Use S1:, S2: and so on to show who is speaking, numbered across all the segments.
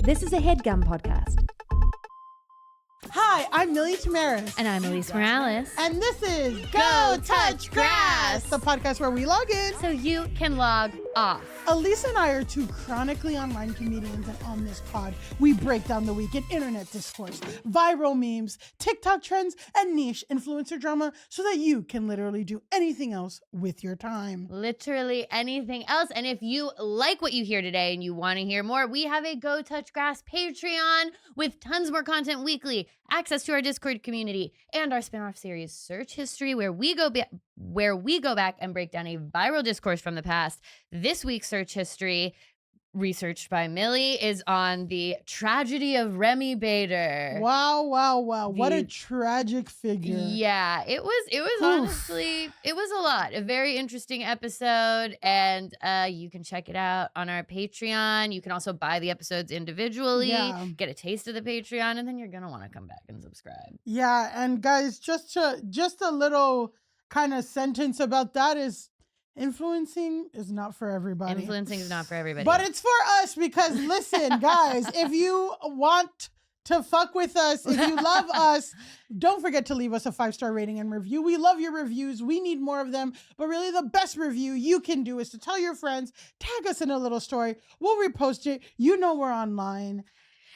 S1: This is a HeadGum podcast.
S2: Hi, I'm Millie Tamaris.
S3: And I'm Elise Morales.
S2: And this is Go Touch Grass, the podcast where we log in
S3: so you can log off.
S2: Elise and I are two chronically online comedians, and on this pod, we break down the week in internet discourse, viral memes, TikTok trends, and niche influencer drama so that you can literally do anything else with your time.
S3: Literally anything else. And if you like what you hear today and you want to hear more, we have a Go Touch Grass Patreon with tons more content weekly, access to our Discord community, and our spin-off series, Search History, where we go back and break down a viral discourse from the past. This week's Search History, researched by Millie, is on the tragedy of Remy Bader.
S2: Wow. What a tragic figure.
S3: Yeah, it was honestly, it was a lot. A very interesting episode, and you can check it out on our Patreon. You can also buy the episodes individually, get a taste of the Patreon, and then you're going to want to come back and subscribe.
S2: Yeah, and guys, just a little kind of sentence about that is influencing is not for everybody.
S3: Influencing is not for everybody.
S2: But it's for us because, listen, guys, if you want to fuck with us, if you love us, don't forget to leave us a 5-star rating and review. We love your reviews. We need more of them. But really, the best review you can do is to tell your friends, tag us in a little story. We'll repost it. You know we're online.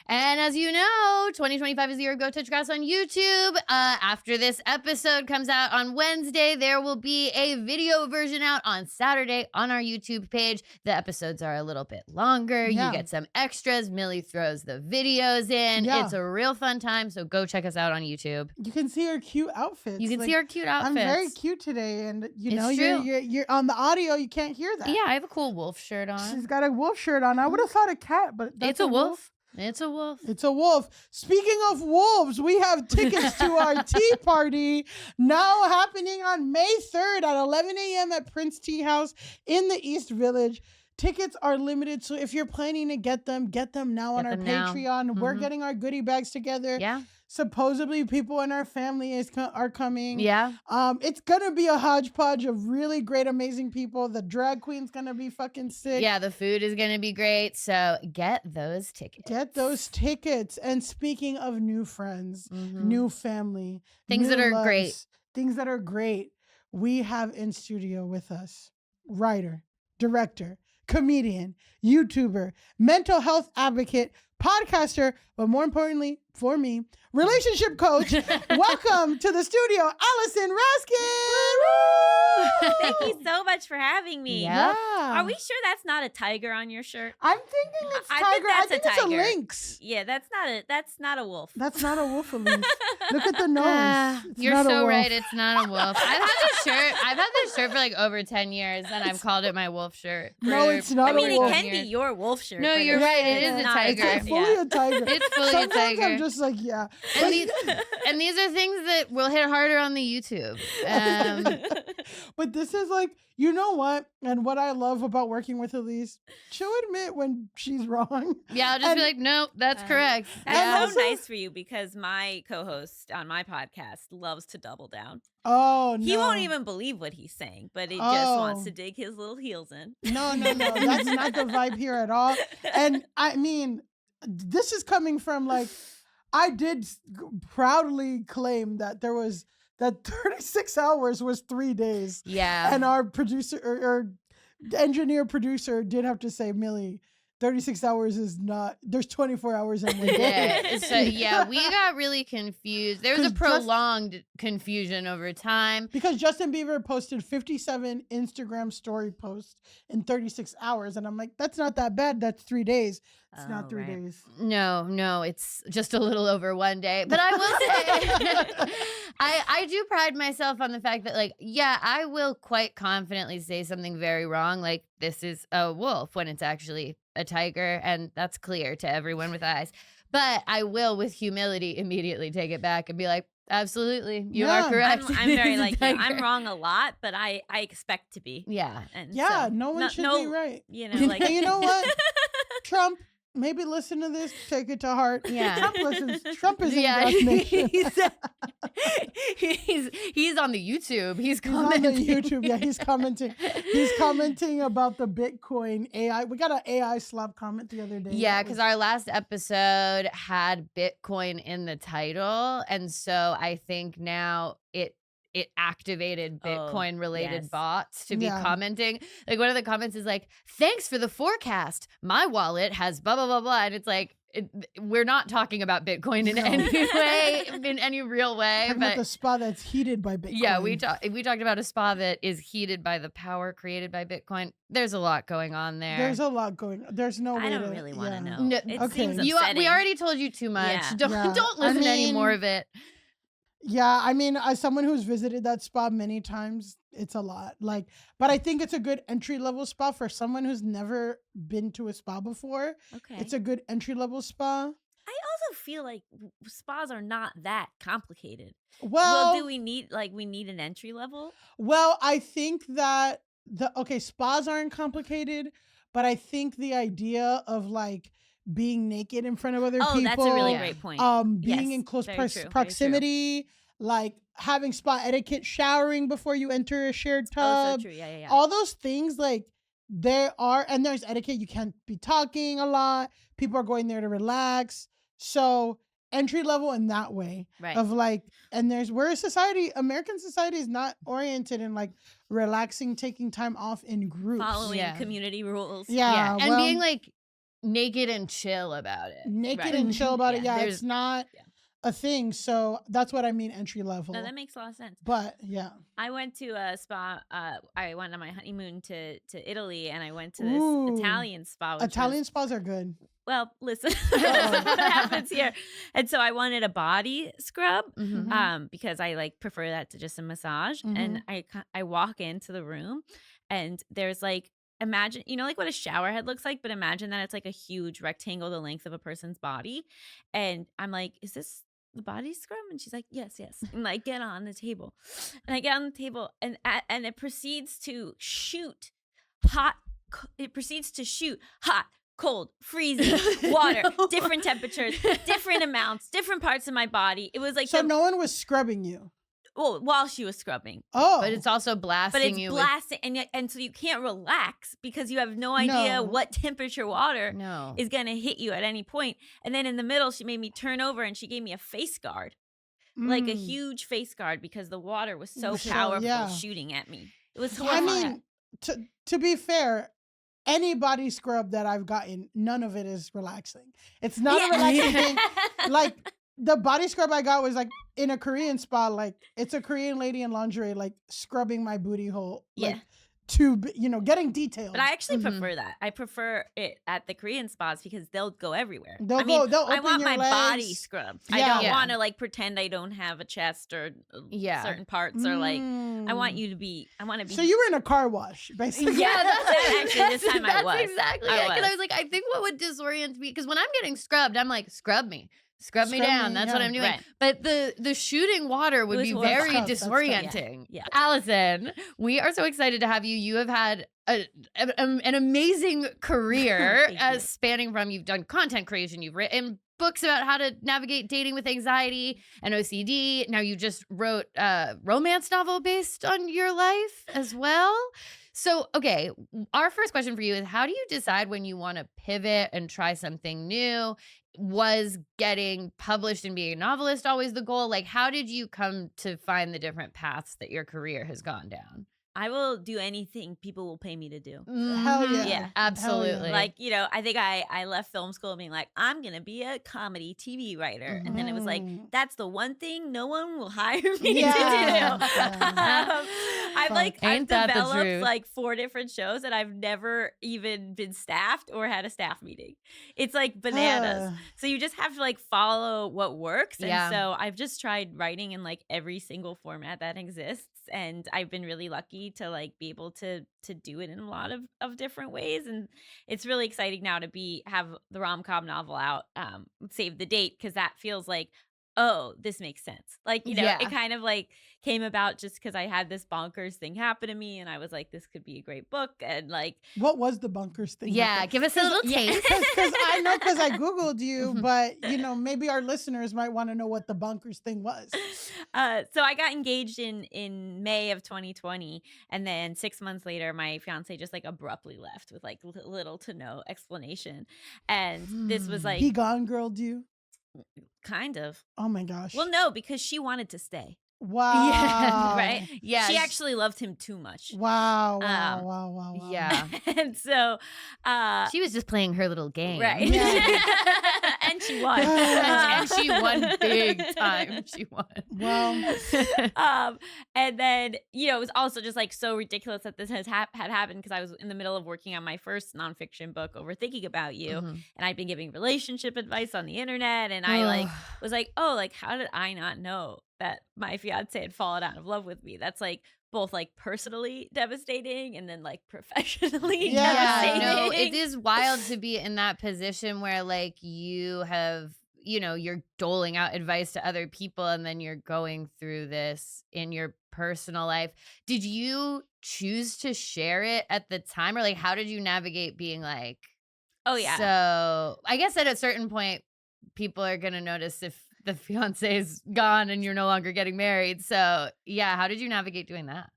S3: And as you know, 2025 is the year of Go Touch Grass on YouTube. After this episode comes out on Wednesday, there will be a video version out on Saturday on our YouTube page. The episodes are a little bit longer.
S2: Yeah.
S3: You get some extras. Millie throws the videos in.
S2: Yeah.
S3: It's a real fun time, so go check us out on YouTube.
S2: You can see our cute outfits.
S3: You can see our cute outfits.
S2: I'm very cute today, and you know,
S3: true.
S2: you're on the audio. You can't hear that.
S3: Yeah, I have a cool wolf shirt on.
S2: She's got a wolf shirt on. I would have thought a cat, but that's
S3: It's a wolf. It's a wolf.
S2: It's a wolf. Speaking of wolves, we have tickets to our tea party now happening on May 3rd at 11 a.m. at Prince Tea House in the East Village. Tickets are limited, so if you're planning to get them now on our Patreon.
S3: Mm-hmm.
S2: We're getting our goodie bags together.
S3: Yeah.
S2: Supposedly, people in our family are coming.
S3: Yeah.
S2: It's gonna be a hodgepodge of really great, amazing people. The drag queen's gonna be fucking sick.
S3: Yeah, the food is gonna be great. So get those tickets.
S2: Get those tickets. And speaking of new friends, new family,
S3: things
S2: new
S3: that are
S2: loves,
S3: great.
S2: Things that are great. We have in studio with us writer, director, comedian, YouTuber, mental health advocate, podcaster, but more importantly for me, relationship coach. Welcome to the studio, Allison Raskin.
S4: Thank you so much for having me.
S3: Yeah.
S4: Are we sure that's not a tiger on your shirt?
S2: I'm thinking it's tiger.
S4: I think that's a tiger.
S2: It's a lynx.
S4: Yeah, that's not a wolf.
S2: That's not a wolf, Elise. Look at the nose. It's
S3: You're
S2: not a
S3: so
S2: wolf.
S3: right. It's not a wolf. I've had this shirt for like over 10 years, and I've called it my wolf shirt.
S2: No, it's not
S4: I mean,
S2: a wolf.
S4: it can be your wolf shirt.
S3: No,
S4: but
S3: you're
S4: it's
S3: right. It is a
S4: not
S3: tiger.
S2: It's fully a tiger.
S3: It's fully
S2: Sometimes
S3: a tiger.
S2: I'm just like, yeah.
S3: And these are things that will hit harder on the YouTube.
S2: But this is like, you know what? And what I love about working with Elise, she'll admit when she's wrong.
S3: Yeah, I'll just be like, nope, that's correct.
S4: That's
S3: Yeah.
S4: so
S2: also-
S4: nice for you because my co-host on my podcast loves to double down.
S2: Oh, no.
S4: He won't even believe what he's saying, but he just wants to dig his little heels in.
S2: No. That's not the vibe here at all. And I mean, this is coming from like, I did proudly claim that that 36 hours was 3 days.
S3: Yeah.
S2: And our producer or engineer producer did have to say, Millie, 36 hours is not, there's 24 hours in one day.
S3: Yeah, so yeah, we got really confused. There was a
S2: 'Cause
S3: prolonged confusion over time.
S2: Because Justin Bieber posted 57 Instagram story posts in 36 hours. And I'm like, that's not that bad. That's 3 days. It's not 3
S4: right.
S2: days.
S3: No, it's just a little over 1 day. But I will say, I do pride myself on the fact that, like, yeah, I will quite confidently say something very wrong, like this is a wolf when it's actually a tiger, and that's clear to everyone with eyes. But I will, with humility, immediately take it back and be like, absolutely, you are correct.
S4: I'm very
S3: It's a
S4: like you.
S3: tiger.
S4: I'm wrong a lot, but I expect to be.
S3: Yeah.
S4: And
S2: Yeah,
S4: so,
S2: no one should be right.
S4: You know, like
S2: And you know what? Trump, maybe listen to this, take it to heart.
S3: Yeah.
S2: Trump listens. Trump is in
S3: Yeah,
S2: Grass Nation.
S3: he's on the YouTube. He's
S2: He's on
S3: commenting.
S2: the YouTube. Yeah, he's commenting. He's commenting about the Bitcoin AI. We got an AI slap comment the other day.
S3: Yeah,
S2: that
S3: because
S2: was-
S3: our last episode had Bitcoin in the title, and so I think now it activated Bitcoin related
S4: yes.
S3: bots to be
S2: Yeah.
S3: commenting. Like one of the comments is like, "Thanks for the forecast. My wallet has blah blah blah blah," and it's like we're not talking about Bitcoin in
S2: No.
S3: any way, in any real way.
S2: talking about
S3: But
S2: the spa that's heated by Bitcoin.
S3: yeah, we talked about a spa that is heated by the power created by Bitcoin. There's a lot going on there.
S2: There's a lot going. There's no way
S4: I don't
S2: to,
S4: really want to
S2: yeah.
S4: know.
S3: No,
S4: It
S2: okay.
S4: seems
S3: we
S4: upsetting.
S3: already told you too much.
S4: Yeah.
S3: Don't
S2: Yeah.
S3: don't
S2: I
S3: listen to any more
S2: mean-
S3: of it.
S2: Yeah, I mean, as someone who's visited that spa many times, it's a lot. Like, but I think it's a good entry level spa for someone who's never been to a spa before.
S4: Okay.
S2: It's a good entry level spa.
S4: I also feel like spas are not that complicated.
S2: Well,
S4: do we need an entry level?
S2: well, I think that spas aren't complicated, but I think the idea of like being naked in front of other people,
S4: That's a really
S3: Yeah.
S4: great point.
S2: being
S4: Yes,
S2: in close
S4: very true, very true.
S2: proximity, like having spa etiquette, showering before you enter a shared
S4: Oh,
S2: tub,
S4: so true. Yeah.
S2: all those things, like there's etiquette. You can't be talking a lot. People are going there to relax. So entry level in that way
S4: Right.
S2: of like, and American society is not oriented in like relaxing, taking time off in groups.
S4: Following
S3: Yeah.
S4: community rules.
S2: Yeah,
S3: And
S2: well,
S3: being like naked and chill about it.
S2: naked
S4: Right.
S2: and chill about it.
S3: Yeah,
S2: Yeah,
S3: there's-
S2: it's not
S4: Yeah.
S2: a thing. So that's what I mean, entry level.
S4: No, that makes a lot of sense.
S2: But yeah.
S4: I went to a spa. I went on my honeymoon to Italy, and I went to this
S2: Ooh.
S4: Italian spa. Which
S2: Italian
S4: was,
S2: spas are good.
S4: well, listen, this is what happens here. And so I wanted a body scrub.
S3: Mhm.
S4: Because I like prefer that to just a massage. And I walk into the room, and there's like, imagine, like what a shower head looks like, but imagine that it's like a huge rectangle the length of a person's body. And I'm like, is this the body scrub? And she's like, yes. And like, get on the table. And I get on the table, and it proceeds to shoot hot. It proceeds to shoot hot, cold, freezing, water, different temperatures, different amounts, different parts of my body. It was like
S2: So no one was scrubbing you.
S4: while she was scrubbing.
S2: Oh,
S3: But it's also blasting
S4: But it's
S3: you
S4: blasting, and so you can't relax because you have no idea
S2: No.
S4: what temperature water
S3: with no.
S4: is going to hit you at any point. And then in the middle, she made me turn over, and she gave me a face guard, like a
S2: Mm.
S4: huge face guard, because the water was so
S2: So,
S4: powerful
S2: yeah.
S4: shooting at me. It was
S2: I
S4: horrifying.
S2: mean, to be fair, any body scrub that I've gotten, none of it is relaxing. It's not a relaxing thing. Like the body scrub I got was like in a Korean spa, like it's a Korean lady in lingerie, like scrubbing my booty hole, like getting detailed.
S4: But I actually
S3: Mhm.
S4: prefer that. I prefer it at the Korean spas because they'll go everywhere.
S2: They'll
S4: I mean,
S2: they'll
S4: I
S2: open
S4: want
S2: your
S4: my
S2: legs.
S4: body scrubbed. I
S2: Yeah.
S4: don't
S3: Yeah.
S4: want to like pretend I don't have a chest or
S3: Yeah.
S4: certain parts, or like I want
S2: Mm.
S4: you to be. I want to be.
S2: So you were in a car wash, basically.
S3: Yeah,
S4: Actually, this time I
S3: that's
S4: was.
S3: exactly
S4: I
S3: it. Because I
S4: was.
S3: was like, I think what would disorient me, because when I'm getting scrubbed, I'm like, scrub me
S2: Scrub
S3: down.
S2: me,
S3: That's what
S2: yeah.
S3: I'm doing.
S4: Right.
S3: But the shooting water would
S4: was
S3: be
S4: horrible.
S3: very
S2: That's tough.
S3: disorienting.
S4: Yeah.
S3: Allison, we are so excited to have you. You have had an amazing career,
S4: Thank you.
S3: spanning from, you've done content creation, you've written books about how to navigate dating with anxiety and OCD. Now you just wrote a romance novel based on your life as well. So, okay, our first question for you is, how do you decide when you want to pivot and try something new? Was getting published and being a novelist always the goal? Like, how did you come to find the different paths that your career has gone down?
S4: I will do anything people will pay me to do.
S2: Hell yeah.
S4: Yeah.
S3: Absolutely.
S4: Like, I think I left film school being like, I'm going to be a comedy TV writer. And then it was like,
S2: Mm.
S4: that's the one thing no one will hire me
S2: Yeah.
S4: to do.
S2: Yeah.
S4: I've
S3: Ain't that the
S4: developed
S3: truth?
S4: like 4 different shows, and I've never even been staffed or had a staff meeting. It's like bananas. So you just have to like follow what works. And
S3: Yeah.
S4: so I've just tried writing in like every single format that exists. And I've been really lucky to like be able to do it in a lot of different ways. And it's really exciting now to have the rom-com novel out, Save the Date, because that feels like oh, this makes sense. Like,
S3: Yeah.
S4: it kind of like came about just because I had this bonkers thing happen to me, and I was like, this could be a great book. And like,
S2: What was the bunkers thing?
S3: Yeah, give us a little taste.
S2: Because I know, because I Googled you, but maybe our listeners might want to know what the bunkers thing was.
S4: So I got engaged in May of 2020, and then 6 months later, my fiance just like abruptly left with like little to no explanation. And this was like
S2: He gone girled you?
S4: kind of.
S2: Oh my gosh.
S4: Well, no, because she wanted to stay.
S2: Wow.
S3: Yeah,
S4: Right?
S3: Yeah.
S4: She actually loved him too much.
S2: Wow. Wow.
S3: Yeah.
S4: And so
S3: She was just playing her little game.
S4: right.
S2: Yeah.
S4: And she won.
S3: And she won big time. She won.
S2: Well,
S4: And then, it was also just like so ridiculous that this had happened because I was in the middle of working on my first nonfiction book, Overthinking About You.
S3: Mhm.
S4: And I'd been giving relationship advice on the internet. And I like was like, oh, like, how did I not know that my fiance had fallen out of love with me? That's like both like personally devastating and then like professionally
S2: Yeah.
S3: No,
S4: devastating.
S3: it is wild to be in that position where like you have, you're doling out advice to other people and then you're going through this in your personal life. Did you choose to share it at the time, or like how did you navigate being like,
S4: Oh yeah.
S3: So I guess at a certain point, people are going to notice if the fiance is gone and you're no longer getting married. So yeah, how did you navigate doing that?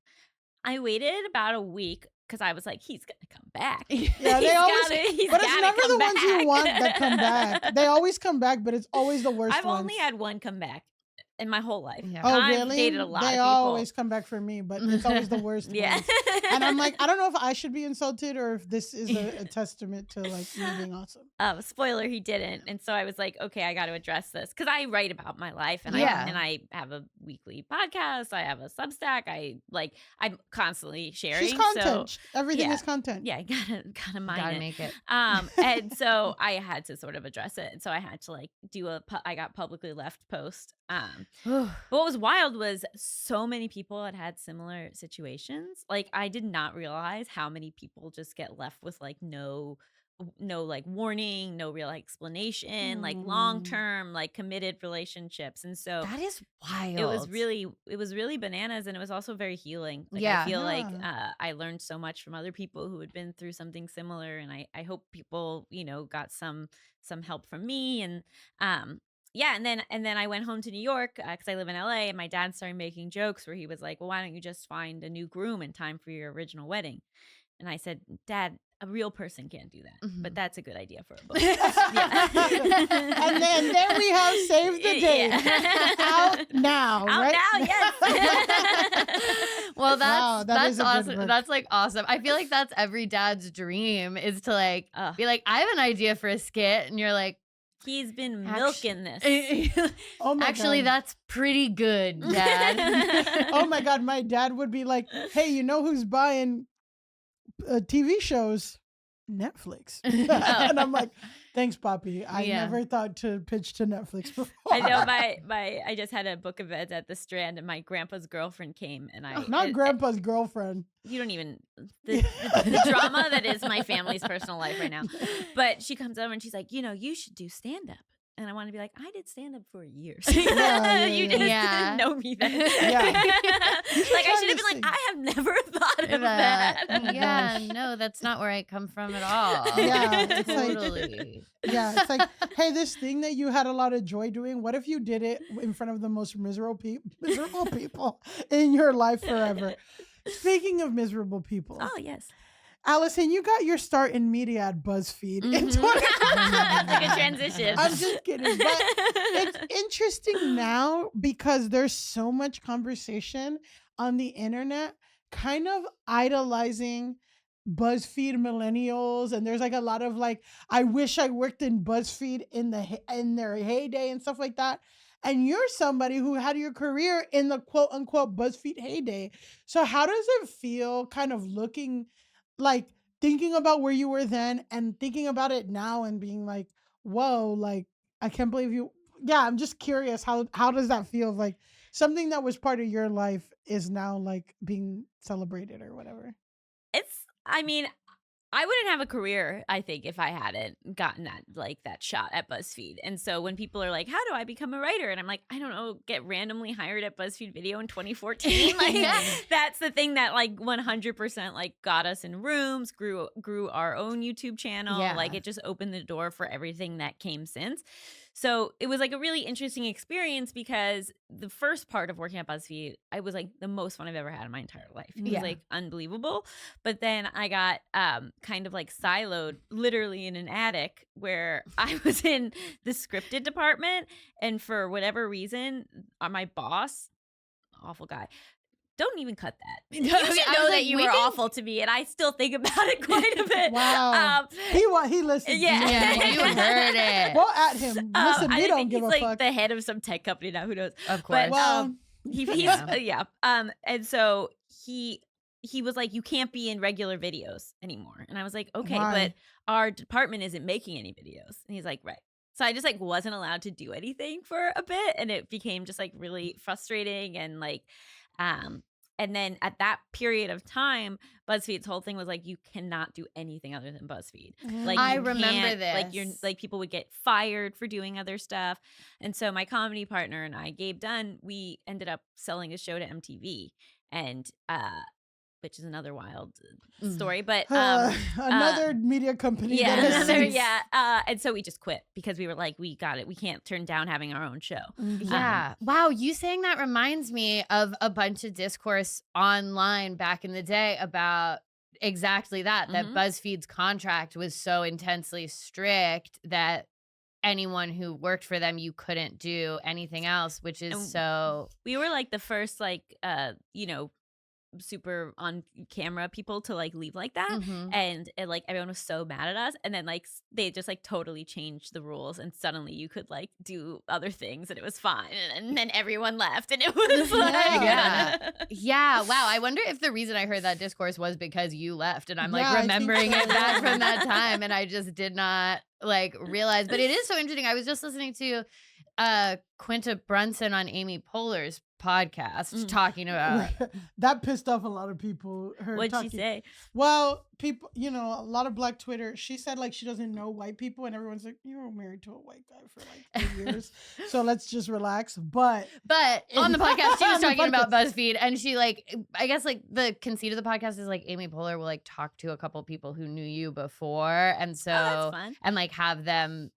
S4: I waited about a week because I was like, he's gonna come back.
S2: yeah, they always. But it's never the ones you want that come back. They always come back, but it's always the worst
S4: I've
S2: ones.
S4: only had one come back in my whole life.
S3: Yeah.
S2: Oh,
S4: I've
S2: really?
S4: dated a lot
S2: They
S4: of people.
S2: always come back for me, but it's always the worst
S4: Yeah.
S2: ones. And I'm like, I don't know if I should be insulted or if this is a testament to like you being awesome.
S4: Spoiler, he didn't. And so I was like, okay, I got to address this because I write about my life and
S3: Yeah.
S4: I have a weekly podcast. I have a Substack. I'm constantly sharing.
S2: She's content.
S4: So
S2: Everything
S4: yeah.
S2: is content.
S4: yeah, gotta mind
S3: Gotta
S4: it.
S3: make it.
S4: And so I had to sort of address it. And so I had to like do I got publicly left post. But what was wild was so many people had similar situations. Like I did not realize how many people just get left with like no like warning, no real explanation, like long term like committed relationships. And so
S3: That is wild.
S4: it was really bananas, and it was also very healing. Like
S3: Yeah.
S4: I feel like
S2: Yeah.
S4: I learned so much from other people who had been through something similar, and I hope people got some help from me. And yeah, and then I went home to New York because I live in LA, and my dad started making jokes where he was like, well, why don't you just find a new groom in time for your original wedding? And I said, Dad, a real person can't do that, but that's a good idea for a book.
S2: And then there we have Save the Date.
S4: Yeah.
S2: Out now,
S4: Out
S2: right?
S4: now, yes.
S3: Well,
S2: Wow, that
S3: that's
S2: is a good
S3: awesome.
S2: book.
S3: That's like awesome. I feel like that's every dad's dream is to like
S4: Ugh.
S3: be like, I have an idea for a skit, and you're like,
S4: He's been milking this.
S2: Oh my
S3: actually,
S2: God.
S3: that's pretty good, Dad.
S2: Oh my God, my dad would be like, hey, you know who's buying TV shows? Netflix. And I'm like, thanks, Poppy. I
S3: Yeah.
S2: never thought to pitch to Netflix before.
S4: I know I just had a book event at the Strand, and my grandpa's girlfriend came, and
S2: Not grandpa's girlfriend.
S4: you don't even the drama that is my family's personal life right now. But she comes over and she's like, you should do stand up. And I want to be like, I did stand up for years.
S2: Yeah,
S4: You just
S3: yeah.
S4: didn't know me then.
S2: Yeah. You should
S4: Like I
S2: try
S4: should have
S2: this
S4: been
S2: thing.
S4: like, I have never thought of that.
S3: Yeah, no, that's not where I come from at all.
S2: Yeah, it's like-
S3: totally.
S2: Yeah, it's like, hey, this thing that you had a lot of joy doing, what if you did it in front of the most miserable people in your life forever? Speaking of miserable people,
S4: Oh yes.
S2: Allison, you got your start in media at Buzzfeed in
S3: Mhm.
S2: 2020.
S4: Like a transition.
S2: I'm just kidding. But it's interesting now because there's so much conversation on the internet kind of idolizing BuzzFeed millennials, and there's like a lot of like, I wish I worked in BuzzFeed in their heyday and stuff like that. And you're somebody who had your career in the quote unquote BuzzFeed heyday. So how does it feel kind of looking like thinking about where you were then and thinking about it now and being like, whoa, like I can't believe you. Yeah, I'm just curious, how does that feel? Like something that was part of your life is now like being celebrated or whatever.
S4: I mean, I wouldn't have a career, I think, if I hadn't gotten that shot at BuzzFeed. And so when people are like, how do I become a writer? And I'm like, I don't know, get randomly hired at BuzzFeed Video in 2014. That's the thing that 100% got us in rooms, grew our own YouTube channel.
S3: Yeah.
S4: It just opened the door for everything that came since. So it was a really interesting experience because the first part of working at BuzzFeed, I was the most fun I've ever had in my entire life. It was unbelievable. But then I got kind of siloed literally in an attic where I was in the scripted department. And for whatever reason, my boss, awful guy, don't even cut that. You should know that you were awful to me, and I still think about it quite a bit.
S2: Wow. He listens.
S3: Yeah, you heard it.
S2: Go at him. Listen, we don't give a fuck.
S4: He's the head of some tech company now. Who knows?
S3: Of course.
S4: But, and so he was like, you can't be in regular videos anymore. And I was like, okay, but our department isn't making any videos. And he's like, right. So I just wasn't allowed to do anything for a bit, and it became just really frustrating and then at that period of time, BuzzFeed's whole thing was you cannot do anything other than BuzzFeed.
S3: I remember this.
S4: You're people would get fired for doing other stuff. And so my comedy partner and I, Gabe Dunn, we ended up selling a show to MTV, and which is another wild story, but
S2: another media company.
S4: And so we just quit because we were like, we got it. We can't turn down having our own show.
S3: Yeah. Wow. You saying that reminds me of a bunch of discourse online back in the day about exactly that BuzzFeed's contract was so intensely strict that anyone who worked for them, you couldn't do anything else, which is
S4: we were the first super on camera people to leave like that, and everyone was so mad at us, and then they just totally changed the rules, and suddenly you could do other things and it was fine, and then everyone left, and it was
S3: wow. I wonder if the reason I heard that discourse was because you left, and I'm remembering it back from that time, and I just did not realize. But it is so interesting. I was just listening to Quinta Brunson on Amy Poehler's podcast talking about
S2: that pissed off a lot of people.
S4: What'd she say?
S2: Well, people, a lot of Black Twitter. She said she doesn't know white people, and everyone's like, you were married to a white guy for 3 years, so let's just relax. But
S3: on the podcast, she was talking about BuzzFeed, and she I guess the conceit of the podcast is Amy Poehler will talk to a couple people who knew you before, and so
S4: that's fun.
S3: And have them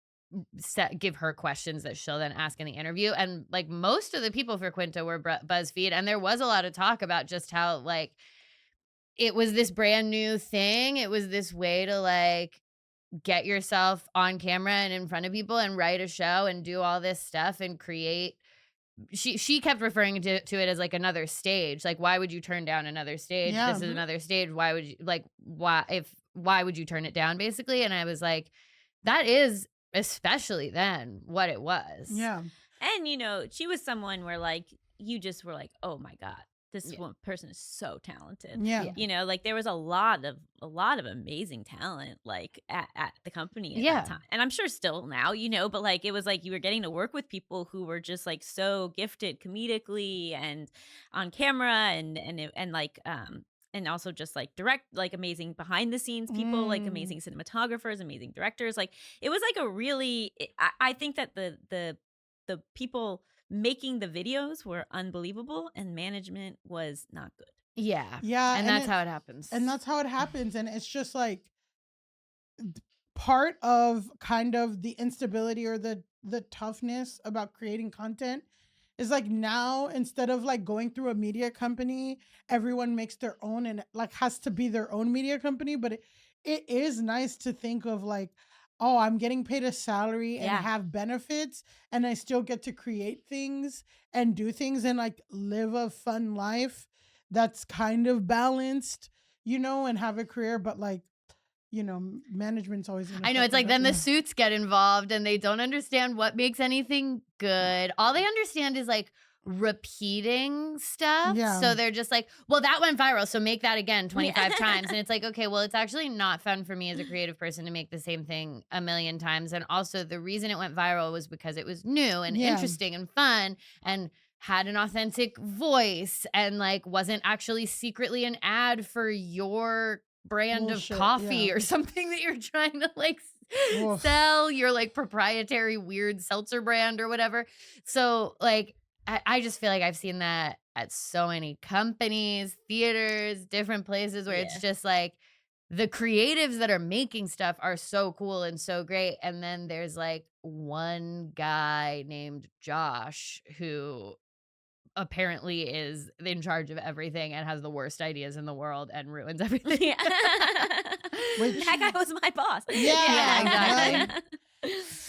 S3: give her questions that she'll then ask in the interview. And most of the people for Quinta were BuzzFeed, and there was a lot of talk about just how it was this brand new thing. It was this way to get yourself on camera and in front of people and write a show and do all this stuff and create. She kept referring to it as another stage. Why would you turn down another stage?
S2: Yeah.
S3: This is another stage. Why would you why would you turn it down, basically? And I was like, that is especially then what it was.
S2: Yeah.
S4: And she was someone where you just were oh my God, this one person is so talented.
S2: Yeah.
S4: There was a lot of amazing talent at the company at that time. And I'm sure still now, but it was you were getting to work with people who were just so gifted comedically and on camera and also just direct, amazing behind the scenes people, amazing cinematographers, amazing directors. It was a really, I think that the people making the videos were unbelievable, and management was not good.
S3: Yeah. And that's how it happens.
S2: And that's how it happens. And it's just part of kind of the instability or the toughness about creating content is now, instead of going through a media company, everyone makes their own and has to be their own media company. But it is nice to think of oh, I'm getting paid a salary and have benefits, and I still get to create things and do things and live a fun life that's kind of balanced, and have a career. But management's always
S3: I know, it's then the suits get involved and they don't understand what makes anything good. All they understand is repeating stuff.
S2: Yeah.
S3: So they're just well, that went viral, so make that again 25 times. And it's okay, well, it's actually not fun for me as a creative person to make the same thing a million times. And also the reason it went viral was because it was new and interesting and fun and had an authentic voice and wasn't actually secretly an ad for your brand
S2: Bullshit,
S3: of coffee
S2: yeah.
S3: or something that you're trying to like
S2: Oof.
S3: sell your like proprietary weird seltzer brand or whatever. So like I just feel like I've seen that at so many companies, theaters, different places where it's
S4: Yeah.
S3: just like the creatives that are making stuff are so cool and so great. And then there's like one guy named Josh who apparently is in charge of everything and has the worst ideas in the world and ruins everything.
S4: Yeah.
S2: Which-
S4: that guy was my boss.
S2: Yeah,
S3: exactly.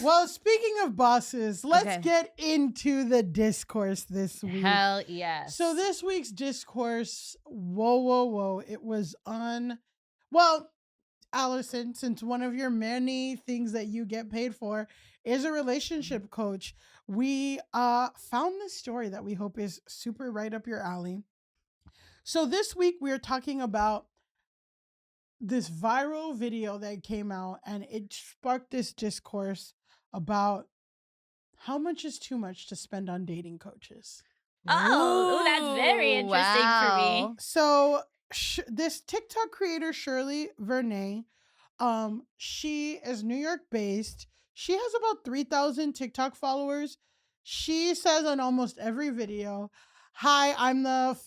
S2: Well, speaking of bosses, let's
S3: Okay.
S2: get into the discourse this week.
S3: Hell yes.
S2: So this week's discourse, whoa. It was on, well, Allison, since one of your many things that you get paid for is a relationship coach, we found this story that we hope is super right up your alley. So this week we are talking about this viral video that came out, and it sparked this discourse about how much is too much to spend on dating coaches.
S4: Oh, that's very interesting for me.
S2: So this TikTok creator, Shirley Vernay, she is New York based. She has about 3,000 TikTok followers. She says on almost every video, "Hi, I'm the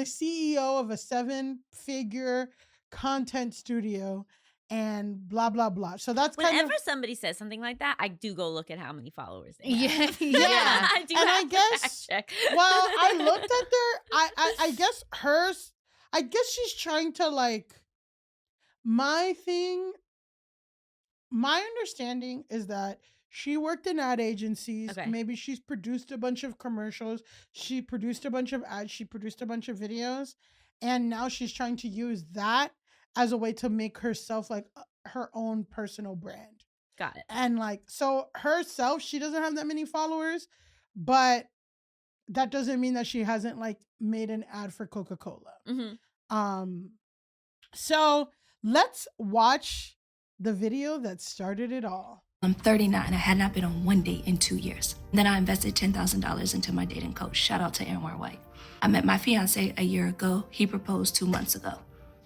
S2: CEO of a 7-figure content studio," and blah blah blah. So that's kind
S4: Whenever
S2: of,
S4: somebody says something like that, I do go look at how many followers they
S3: Yeah.
S4: have.
S2: Yeah.
S4: I do
S2: And I
S4: have to
S2: guess-
S4: fact check.
S2: well, I looked at their, I guess hers, I guess she's trying to like, my understanding is that she worked in ad agencies.
S4: Okay.
S2: Maybe she's produced a bunch of commercials. She produced a bunch of ads. She produced a bunch of videos. And now she's trying to use that as a way to make herself like her own personal brand.
S4: Got it.
S2: And like, so herself, she doesn't have that many followers, but that doesn't mean that she hasn't like made an ad for Coca-Cola.
S4: Mm-hmm.
S2: So let's watch the video that started it all.
S5: I'm 39. I had not been on one date in 2 years. Then I invested $10,000 into my dating coach. Shout out to Anwar White. I met my fiance a year ago. He proposed 2 months ago.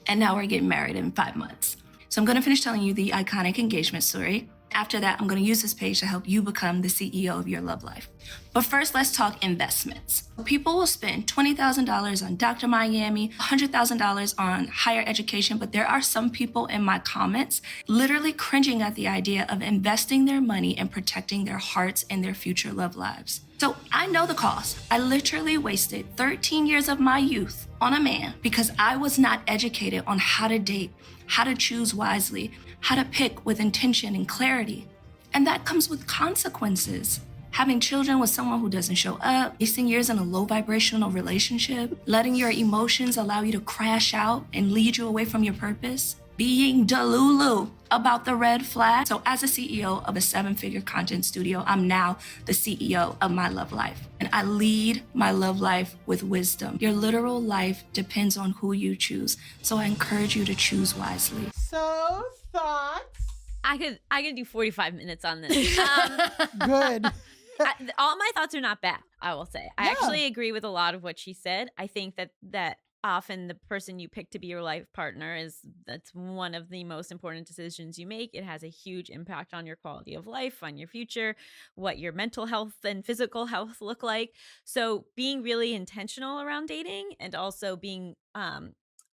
S5: And now we're getting married in 5 months. So I'm going to finish telling you the iconic engagement story. After that, I'm going to use this page to help you become the CEO of your love life. But first, let's talk investments. People will spend $20,000 on Dr. Miami, $100,000 on higher education, but there are some people in my comments literally cringing at the idea of investing their money and protecting their hearts and their future love lives. So I know the cost. I literally wasted 13 years of my youth on a man because I was not educated on how to date, how to choose wisely, how to pick with intention and clarity. And that comes with consequences. Having children with someone who doesn't show up, wasting years in a low vibrational relationship, letting your emotions allow you to crash out and lead you away from your purpose, being delulu about the red flag. So as a CEO of a 7-figure content studio, I'm now the CEO of my love life. And I lead my love life with wisdom. Your literal life depends on who you choose. So I encourage you to choose wisely.
S2: So thoughts?
S4: I could do 45 minutes on this.
S2: Good.
S4: All my thoughts are not bad, I will say. I
S2: Yeah.
S4: actually agree with a lot of what she said. I think that often the person you pick to be your life partner that's one of the most important decisions you make. It has a huge impact on your quality of life, on your future, what your mental health and physical health look like. So being really intentional around dating and also being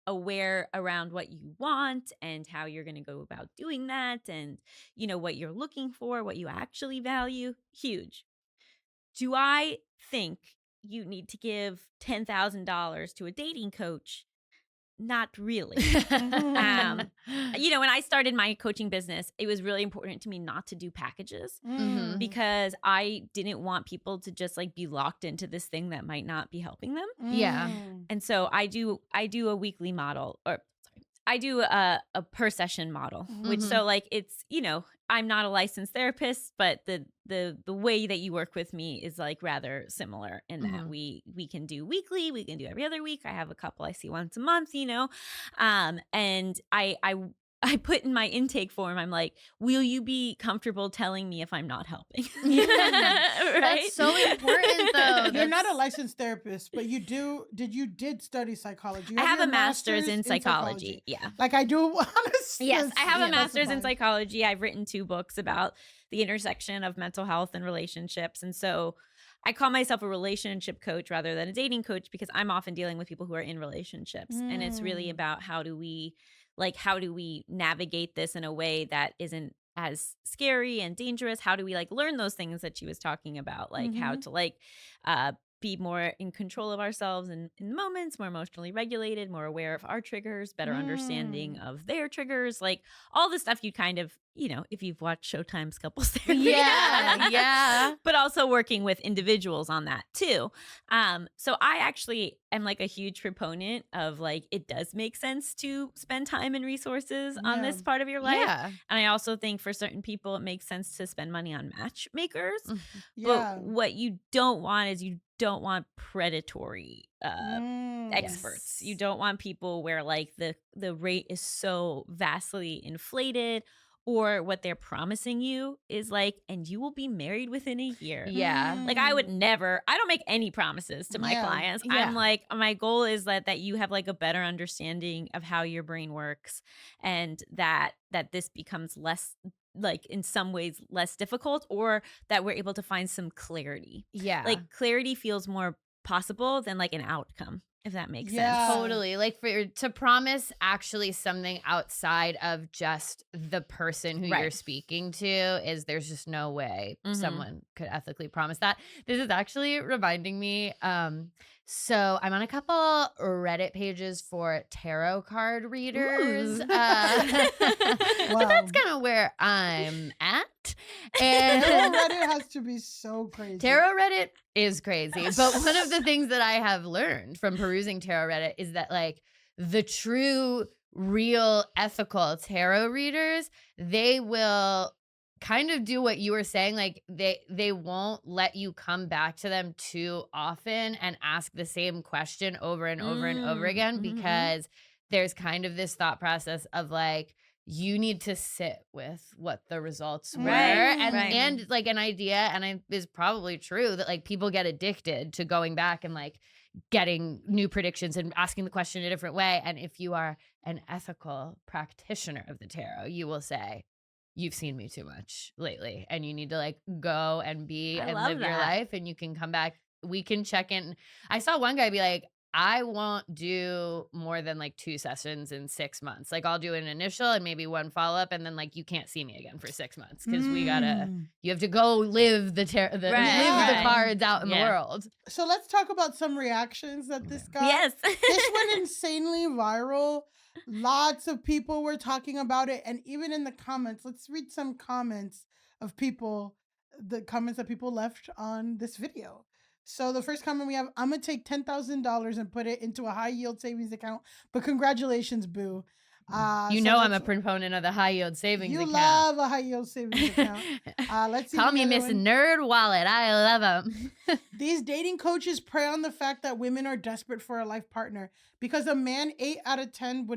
S4: aware around what you want and how you're going to go about doing that, and what you're looking for, what you actually value, huge. Do I think you need to give $10,000 to a dating coach? Not really. When I started my coaching business, it was really important to me not to do packages
S3: Mhm.
S4: because I didn't want people to just like be locked into this thing that might not be helping them.
S3: Yeah.
S4: And so I do a weekly model, or sorry, I do a per session model, which
S3: Mhm.
S4: so like it's, I'm not a licensed therapist, but the way that you work with me is like rather similar in that
S3: Mhm.
S4: we can do weekly, we can do every other week. I have a couple I see once a month, and I I put in my intake form, I'm like, will you be comfortable telling me if I'm not helping?
S3: Right? That's so important, though.
S2: You're not a licensed therapist, but you did study psychology.
S4: I have
S2: your
S4: a master's in psychology. Yeah.
S2: Like I do.
S4: Yes, I have a master's in psychology. I've written 2 books about the intersection of mental health and relationships. And so I call myself a relationship coach rather than a dating coach because I'm often dealing with people who are in relationships. And it's really about how do we navigate this in a way that isn't as scary and dangerous? How do we like learn those things that she was talking about? Like how to like be more in control of ourselves in moments, more emotionally regulated, more aware of our triggers, better understanding of their triggers, like all the stuff you kind of, you know, if you've watched Showtime's Couples Therapy.
S3: Yeah.
S4: But also working with individuals on that too. So I actually am like a huge proponent of like, it does make sense to spend time and resources on this part of your life.
S3: Yeah.
S4: And I also think for certain people, it makes sense to spend money on matchmakers.
S2: Yeah.
S4: But what you don't want is you don't want predatory experts.
S3: Yes.
S4: You don't want people where like the rate is so vastly inflated, or what they're promising you is like, and you will be married within a year.
S3: Yeah.
S4: Like I don't make any promises to my clients.
S3: Yeah.
S4: I'm like, my goal is that you have like a better understanding of how your brain works, and that this becomes less, like in some ways less difficult, or that we're able to find some clarity.
S3: Yeah.
S4: Like clarity feels more possible than like an outcome, if that makes sense.
S3: Totally. Like to promise actually something outside of just the person who you're speaking to is there's just no way someone could ethically promise that. This is actually reminding me. So I'm on a couple Reddit pages for tarot card readers. But that's kind of where I'm at. And
S2: Tarot Reddit has to be so crazy.
S3: Tarot Reddit is crazy. But one of the things that I have learned from perusing Tarot Reddit is that like the true, real, ethical tarot readers, they will kind of do what you were saying. Like they won't let you come back to them too often and ask the same question over and over and over again, because there's kind of this thought process of like, you need to sit with what the results were. And like an idea, and is probably true, that like people get addicted to going back and like getting new predictions and asking the question a different way. And if you are an ethical practitioner of the tarot, you will say, you've seen me too much lately and you need to like go and be and live your life, and you can come back. We can check in. I saw one guy be like, I won't do more than like 2 sessions in 6 months. Like I'll do an initial and maybe one follow-up, and then like you can't see me again for 6 months because you have to go live the cards out in the world.
S2: So let's talk about some reactions that this got.
S4: Yes.
S2: This went insanely viral. Lots of people were talking about it, and even in the comments, let's read some comments of people, the comments that people left on this video. So the first comment we have, I'm going to take $10,000 and put it into a high yield savings account, but congratulations, boo.
S3: I'm a proponent of the high yield savings account.
S2: You love a high yield savings account. Let's see.
S3: Call me Miss Nerd Wallet. I love them.
S2: These dating coaches prey on the fact that women are desperate for a life partner, because a man 8 out of 10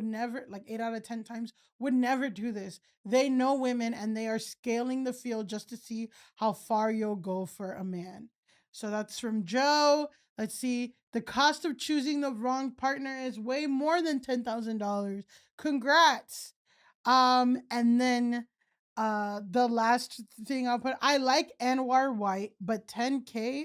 S2: times would never do this. They know women and they are scaling the field just to see how far you'll go for a man. So that's from Joe. Let's see. The cost of choosing the wrong partner is way more than $10,000. Congrats. And then the last thing I'll put, I like Anwar White, but $10K,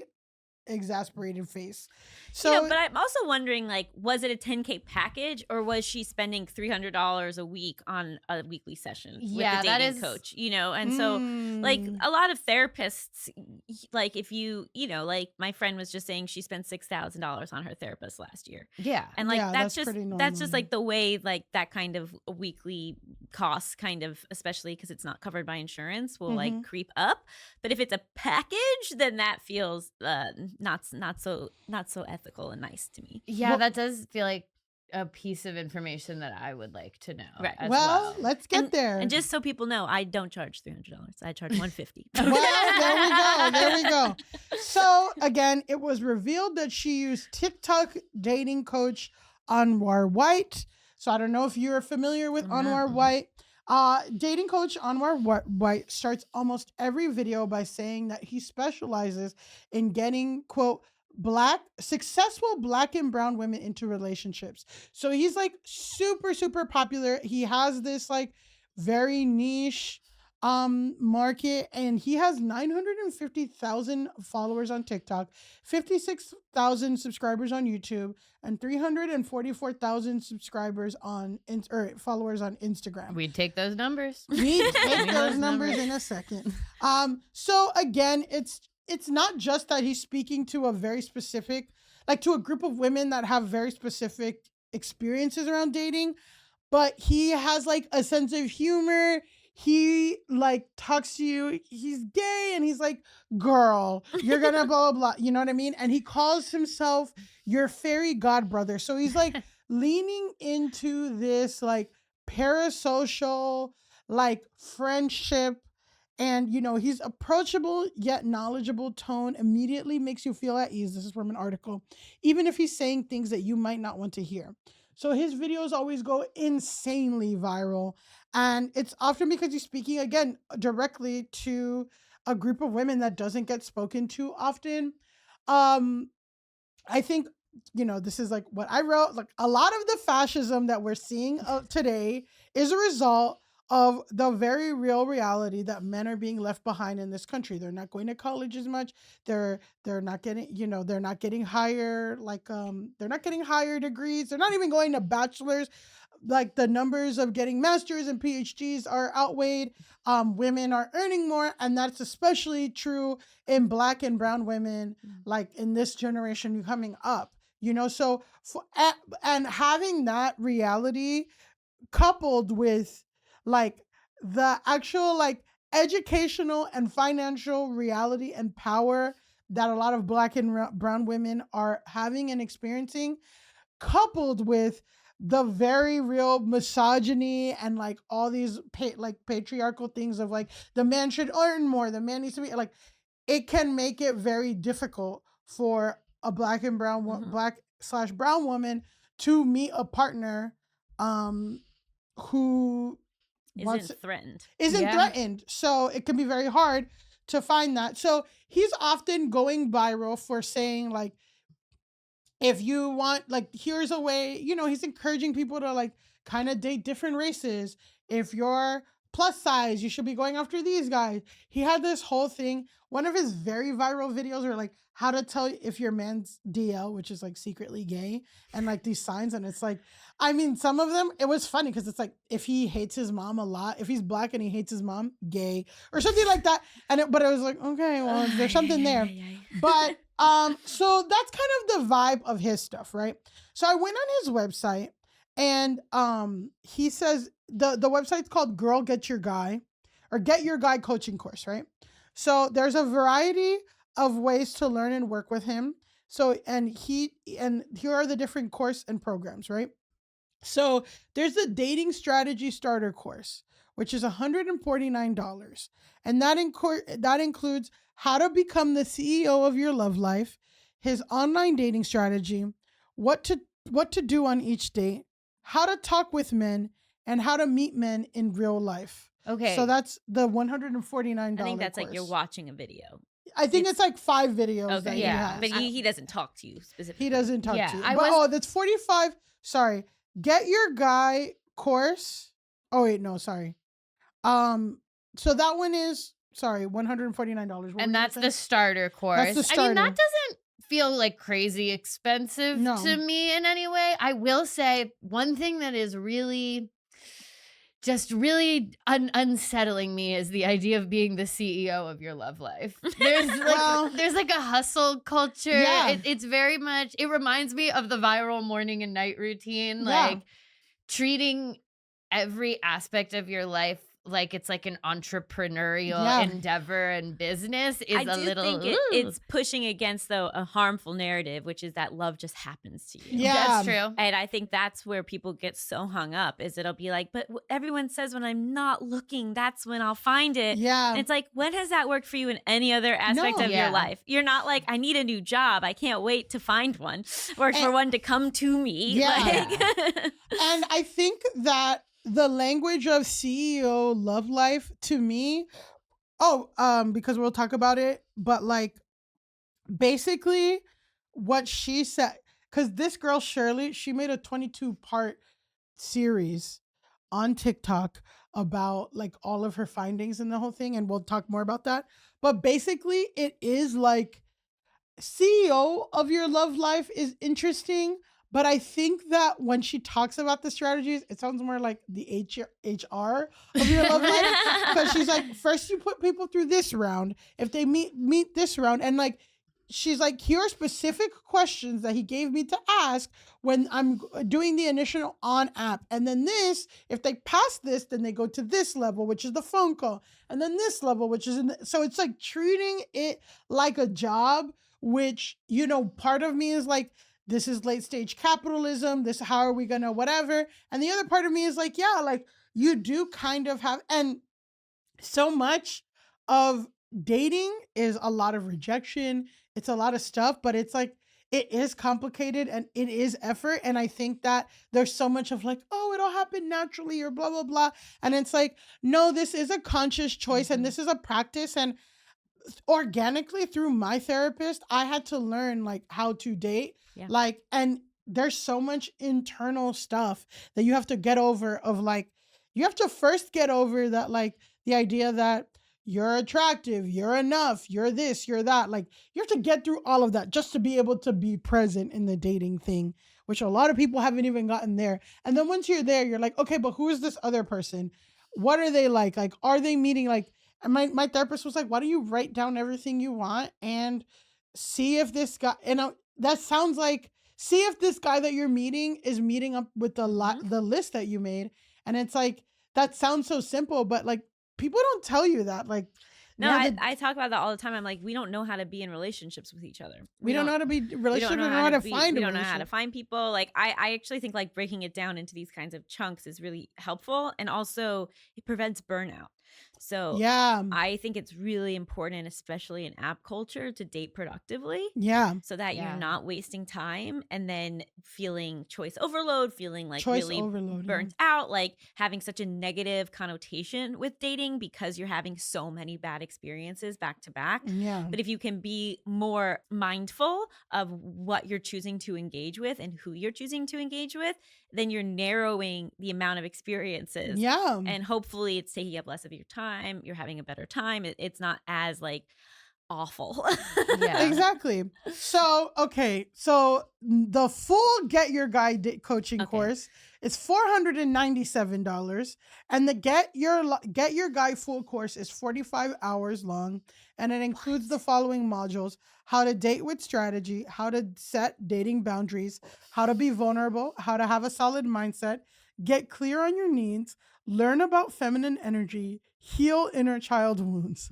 S2: exasperated face. So,
S4: but I'm also wondering, like, was it a $10K package, or was she spending $300 a week on a weekly session with the dating coach? You know, and so like a lot of therapists, like if like my friend was just saying she spent $6,000 on her therapist last year.
S3: Yeah,
S4: and like that's just like the way like that kind of weekly costs kind of, especially because it's not covered by insurance, will like creep up. But if it's a package, then that feels not so ethical and nice to me.
S3: Yeah, that does feel like a piece of information that I would like to know.
S4: Right.
S2: Well, let's get there.
S4: And just so people know, I don't charge $300. I charge $150.
S2: Well, there we go. So again, it was revealed that she used TikTok dating coach Anwar White. So I don't know if you're familiar with Anwar White. Dating coach Anwar White starts almost every video by saying that he specializes in getting, quote, successful black and brown women into relationships. So he's like super, super popular. He has this like very niche market, and he has 950,000 followers on TikTok, 56,000 subscribers on YouTube, and 344,000 subscribers or followers on Instagram.
S3: We'd take those numbers.
S2: We take those numbers in a second. So again, it's not just that he's speaking to a very specific, like to a group of women that have very specific experiences around dating, but he has like a sense of humor. He like talks to you, he's gay, and he's like, girl, you're gonna blah, blah, blah. You know what I mean? And he calls himself your fairy godbrother. So he's like leaning into this like parasocial, like friendship. And, you know, his approachable yet knowledgeable tone immediately makes you feel at ease. This is from an article. Even if he's saying things that you might not want to hear. So his videos always go insanely viral. And it's often because he's speaking, again, directly to a group of women that doesn't get spoken to often. I think, you know, this is like what I wrote. Like a lot of the fascism that we're seeing today is a result of the very real reality that men are being left behind in this country. They're not going to college as much. They're not getting, you know, they're not getting higher, like, they're not getting higher degrees. They're not even going to bachelors. Like the numbers of getting masters and PhDs are outweighed. Women are earning more. And that's especially true in black and brown women, like in this generation coming up, you know? So, and having that reality coupled with like the actual like educational and financial reality and power that a lot of black and brown women are having and experiencing, coupled with the very real misogyny and like all these patriarchal things of like the man should earn more, the man needs to be like, it can make it very difficult for a black and brown black/brown woman to meet a partner who
S4: isn't threatened.
S2: Threatened. So it can be very hard to find that. So he's often going viral for saying like, if you want, like, here's a way, you know, he's encouraging people to like kind of date different races. If you're plus size, you should be going after these guys. He had this whole thing. One of his very viral videos were like how to tell if your man's DL, which is like secretly gay, and like these signs. And it's like, I mean, some of them, it was funny because it's like, if he hates his mom a lot, if he's black and he hates his mom, gay, or something like that. But it was like, okay, well, there's something there. But so that's kind of the vibe of his stuff, right? So I went on his website, and he says the website's called Girl Get Your Guy, or Get Your Guy coaching course, right? So there's a variety of ways to learn and work with him. So and here are the different course and programs, right? So there's the dating strategy starter course, which is $149, and that includes how to become the CEO of your love life, his online dating strategy, what to do on each date, how to talk with men, and how to meet men in real life.
S3: Okay.
S2: So that's the $149.
S4: I think that's
S2: course.
S4: like you're watching a video.
S2: I think it's like 5 videos that he has.
S4: But he doesn't talk to you specifically.
S2: He doesn't talk to you. That's 45. Sorry. Get Your Guy course. Oh, wait, no, sorry. So that one is, $149.
S3: And that's the starter course.
S2: That's the starter.
S3: I mean, that doesn't feel like crazy expensive to me in any way. I will say one thing that is really unsettling me is the idea of being the CEO of your love life. There's like a hustle culture.
S2: Yeah.
S3: It's very much, it reminds me of the viral morning and night routine, like treating every aspect of your life like it's like an entrepreneurial endeavor and business is a little.
S4: Think it's pushing against though a harmful narrative, which is that love just happens to you.
S2: Yeah,
S3: that's true.
S4: And I think that's where people get so hung up. Is it'll be like, but everyone says when I'm not looking, that's when I'll find it.
S2: Yeah,
S4: and it's like, when has that worked for you in any other aspect of your life? You're not like, I need a new job. I can't wait to find one or for one to come to me.
S2: Yeah, and I think that the language of CEO love life to me, because we'll talk about it, but like basically what she said, because this girl Shirley, she made a 22-part series on TikTok about like all of her findings and the whole thing, and we'll talk more about that. But basically it is like CEO of your love life is interesting, but I think that when she talks about the strategies, it sounds more like the HR of your love life, because she's like, first you put people through this round, if they meet this round, and like she's like, here are specific questions that he gave me to ask when I'm doing the initial on app, and then this, if they pass this, then they go to this level, which is the phone call, and then this level, which is so it's like treating it like a job, which, you know, part of me is like, this is late stage capitalism. This, how are we gonna whatever? And the other part of me is like, yeah, like you do kind of have, and so much of dating is a lot of rejection. It's a lot of stuff, but it's like, it is complicated and it is effort. And I think that there's so much of like, oh, it'll happen naturally or blah, blah, blah. And it's like, no, this is a conscious choice and this is a practice. And organically through my therapist, I had to learn like how to date.
S4: Yeah.
S2: Like, and there's so much internal stuff that you have to get over of like, you have to first get over that, like the idea that you're attractive, you're enough, you're this, you're that. Like you have to get through all of that just to be able to be present in the dating thing, which a lot of people haven't even gotten there. And then once you're there, you're like, okay, but who is this other person? What are they like? Like, are they meeting like, and my therapist was like, why don't you write down everything you want and see if this guy, and that sounds like, see if this guy that you're meeting is meeting up with the list that you made. And it's like, that sounds so simple, but like people don't tell you that. Like,
S4: no, I talk about that all the time. I'm like, we don't know how to be in relationships with each other.
S2: We don't know how to be relationships. We don't know how to find.
S4: We don't know how to find people. Like, I actually think like breaking it down into these kinds of chunks is really helpful, and also it prevents burnout. So
S2: yeah,
S4: I think it's really important, especially in app culture, to date productively.
S2: Yeah.
S4: So that you're not wasting time and then feeling choice overload, feeling like really burnt out, like having such a negative connotation with dating because you're having so many bad experiences back to back.
S2: Yeah.
S4: But if you can be more mindful of what you're choosing to engage with and who you're choosing to engage with, then you're narrowing the amount of experiences.
S2: Yeah.
S4: And hopefully it's taking up less of your time. You're having a better time. It's not as like awful.
S3: Yeah.
S2: Exactly. So, okay. So the full Get Your Guy coaching course is $497. And the Get Your Guy full course is 45 hours long. And it includes the following modules: how to date with strategy, how to set dating boundaries, how to be vulnerable, how to have a solid mindset, get clear on your needs, learn about feminine energy, heal inner child wounds.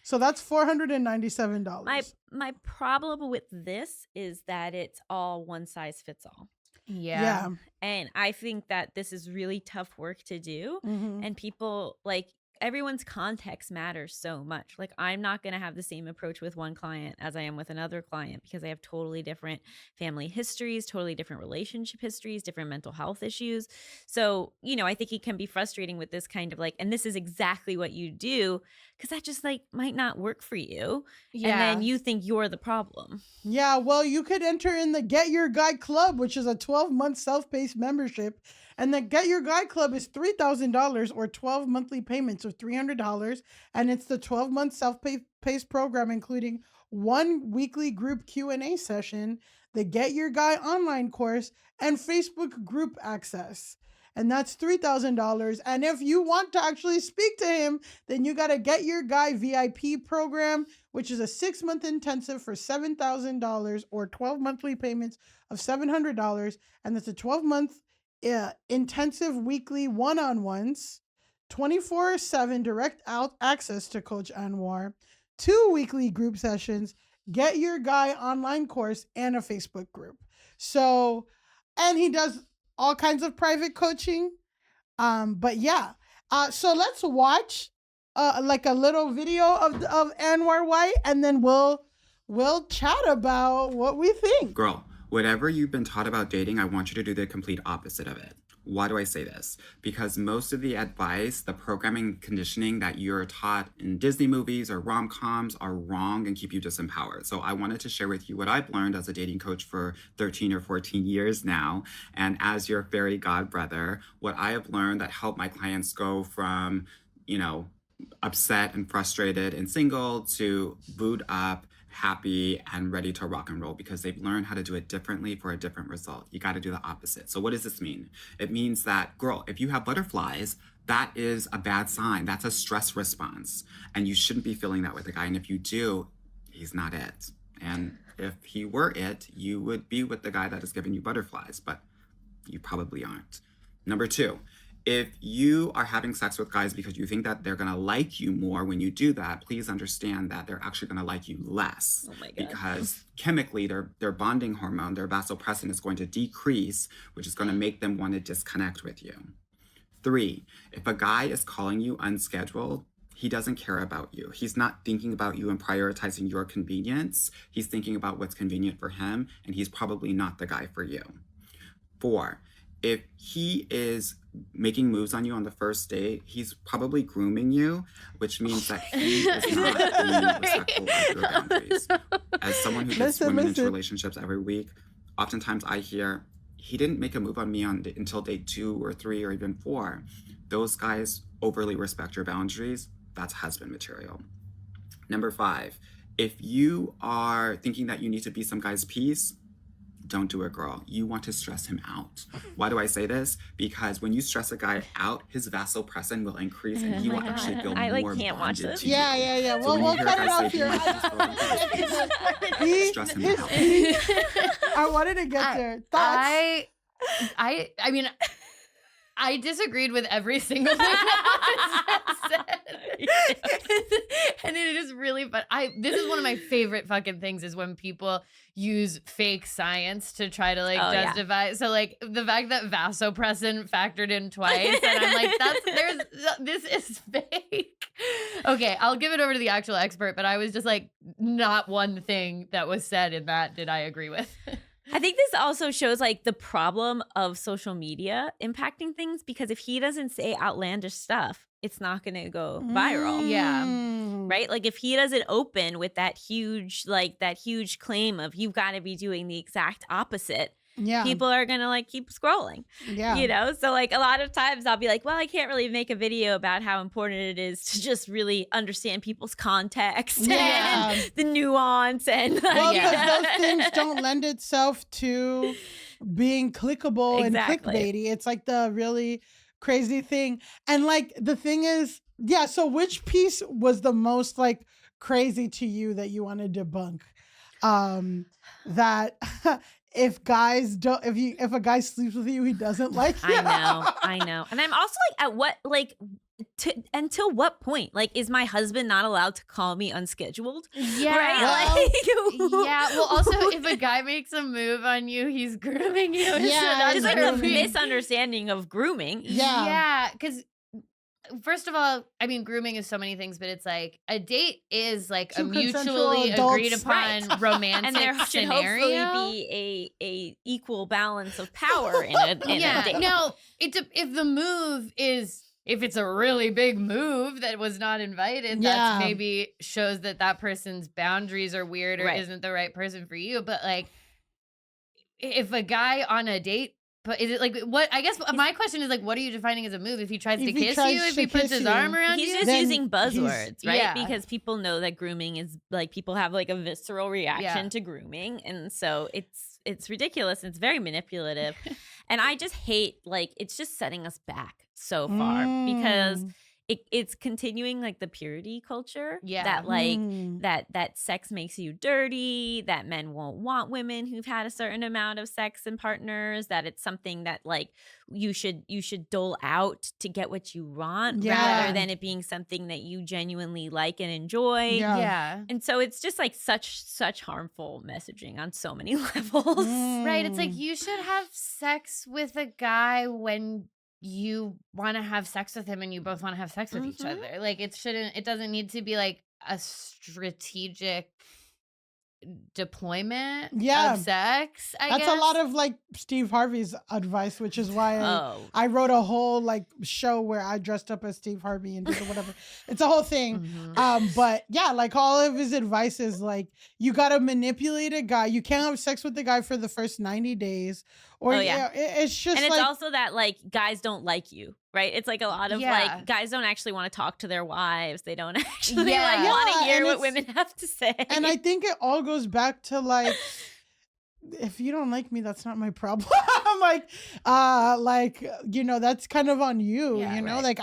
S2: So that's $497.
S4: My problem with this is that it's all one size fits all.
S3: Yeah.
S4: And I think that this is really tough work to do.
S2: Mm-hmm.
S4: And people, like, everyone's context matters so much. Like, I'm not going to have the same approach with one client as I am with another client because they have totally different family histories, totally different relationship histories, different mental health issues. So, you know, I think it can be frustrating with this kind of like, and this is exactly what you do, because that just like might not work for you.
S3: Yeah.
S4: And then you think you're the problem.
S2: Yeah, well, you could enter in the Get Your Guy Club, which is a 12-month self-paced membership. And the Get Your Guy Club is $3,000 or 12 monthly payments of $300. And it's the 12-month self-paced program, including one weekly group Q&A session, the Get Your Guy online course, and Facebook group access. And that's $3,000. And if you want to actually speak to him, then you got to Get Your Guy VIP program, which is a 6-month intensive for $7,000 or 12 monthly payments of $700. And that's a 12-month intensive weekly one-on-ones, 24/7 direct access to Coach Anwar, 2 weekly group sessions, Get Your Guy online course, and a Facebook group. So, and he does all kinds of private coaching. But yeah. So let's watch like a little video of Anwar White, and then we'll chat about what we think.
S6: Girl, whatever you've been taught about dating, I want you to do the complete opposite of it. Why do I say this? Because most of the advice, the programming and conditioning that you're taught in Disney movies or rom-coms are wrong and keep you disempowered. So I wanted to share with you what I've learned as a dating coach for 13 or 14 years now. And as your fairy godbrother, what I have learned that helped my clients go from, upset and frustrated and single to booed up, happy, and ready to rock and roll because they've learned how to do it differently for a different result. You got to do the opposite. So what does this mean? It means that, girl, if you have butterflies, that is a bad sign. That's a stress response. And you shouldn't be feeling that with a guy. And if you do, he's not it. And if he were it, you would be with the guy that is giving you butterflies, but you probably aren't. Number 2, if you are having sex with guys because you think that they're going to like you more when you do that, please understand that they're actually going to like you less.
S4: Oh my God.
S6: Because chemically, their bonding hormone, their vasopressin is going to decrease, which is going to make them want to disconnect with you. 3, if a guy is calling you unscheduled, he doesn't care about you. He's not thinking about you and prioritizing your convenience. He's thinking about what's convenient for him, and he's probably not the guy for you. 4, if he is making moves on you on the first date, he's probably grooming you, which means that he is not being respectful of your boundaries. As someone who gets women into relationships every week, oftentimes I hear, he didn't make a move on me until date 2 or 3 or even 4. Those guys overly respect your boundaries. That's husband material. Number 5, if you are thinking that you need to be some guy's piece, don't do it, girl. You want to stress him out. Why do I say this? Because when you stress a guy out, his vasopressin will increase and he will actually feel more
S4: can't watch
S6: bonded
S4: this.
S6: to you.
S2: Yeah.
S6: So
S2: We'll cut it off here.
S6: Stress him out.
S2: I wanted to get there. Thoughts?
S3: I mean, I disagreed with every single thing that was said. And it is really fun. This is one of my favorite fucking things is when people use fake science to try to justify. So the fact that vasopressin factored in twice, and I'm like, this is fake. Okay, I'll give it over to the actual expert, but I was just like, not one thing that was said in that did I agree with.
S4: I think this also shows the problem of social media impacting things, because if he doesn't say outlandish stuff, it's not going to go viral.
S3: Yeah.
S4: Right? If he doesn't open with that huge claim of you've got to be doing the exact opposite, people are going to keep scrolling. Yeah. So a lot of times I'll be like, well, I can't really make a video about how important it is to just really understand people's context and the nuance and
S2: because those things don't lend itself to being clickable and clickbaity. It's the really crazy thing. And the thing is, so which piece was the most crazy to you that you want to debunk? That if a guy sleeps with you, he doesn't like you.
S4: I know. And I'm also at what until what point? Is my husband not allowed to call me unscheduled?
S3: Yeah.
S4: Right?
S3: Yeah. Well, also, if a guy makes a move on you, he's grooming you.
S2: Yeah.
S4: It's a misunderstanding of grooming.
S2: Yeah.
S3: Yeah. Because first of all, I mean, grooming is so many things, but it's a date is a mutually agreed upon romantic
S4: and there should
S3: scenario.
S4: Hopefully be a equal balance of power in a date.
S3: Now, if it's a really big move that was not invited, that maybe shows that person's boundaries are weird or isn't the right person for you. But if a guy on a date, but is it what? I guess my question is what are you defining as a move? If he tries to kiss you, if he puts his arm around you,
S4: he's just using buzzwords, right?
S3: Yeah.
S4: Because people know that grooming is people have a visceral reaction to grooming, and so it's ridiculous. It's very manipulative, and I just hate it's just setting us back so far because it's continuing the purity culture that sex makes you dirty, that men won't want women who've had a certain amount of sex and partners, that it's something that you should dole out to get what you want rather than it being something that you genuinely like and enjoy.
S3: Yeah.
S4: And so it's just such harmful messaging on so many levels.
S3: Right. It's you should have sex with a guy when you want to have sex with him and you both want to have sex with each other. It doesn't need to be a strategic deployment
S2: Yeah.
S3: of sex, I
S2: That's
S3: guess.
S2: a lot of like Steve Harvey's advice, which is why
S4: Oh.
S2: I wrote a whole like show where I dressed up as Steve Harvey and did whatever. It's a whole thing. But yeah, like all of his advice is like, you got to manipulate a guy. You can't have sex with the guy for the first 90 days. Or it's just
S4: And it's
S2: like,
S4: also that like guys don't like you, right? It's like a lot of like guys don't actually want to talk to their wives. They don't actually like want to hear what women have to say.
S2: and I think it all goes back to like, if you don't like me, that's not my problem. like, that's kind of on you, you know, like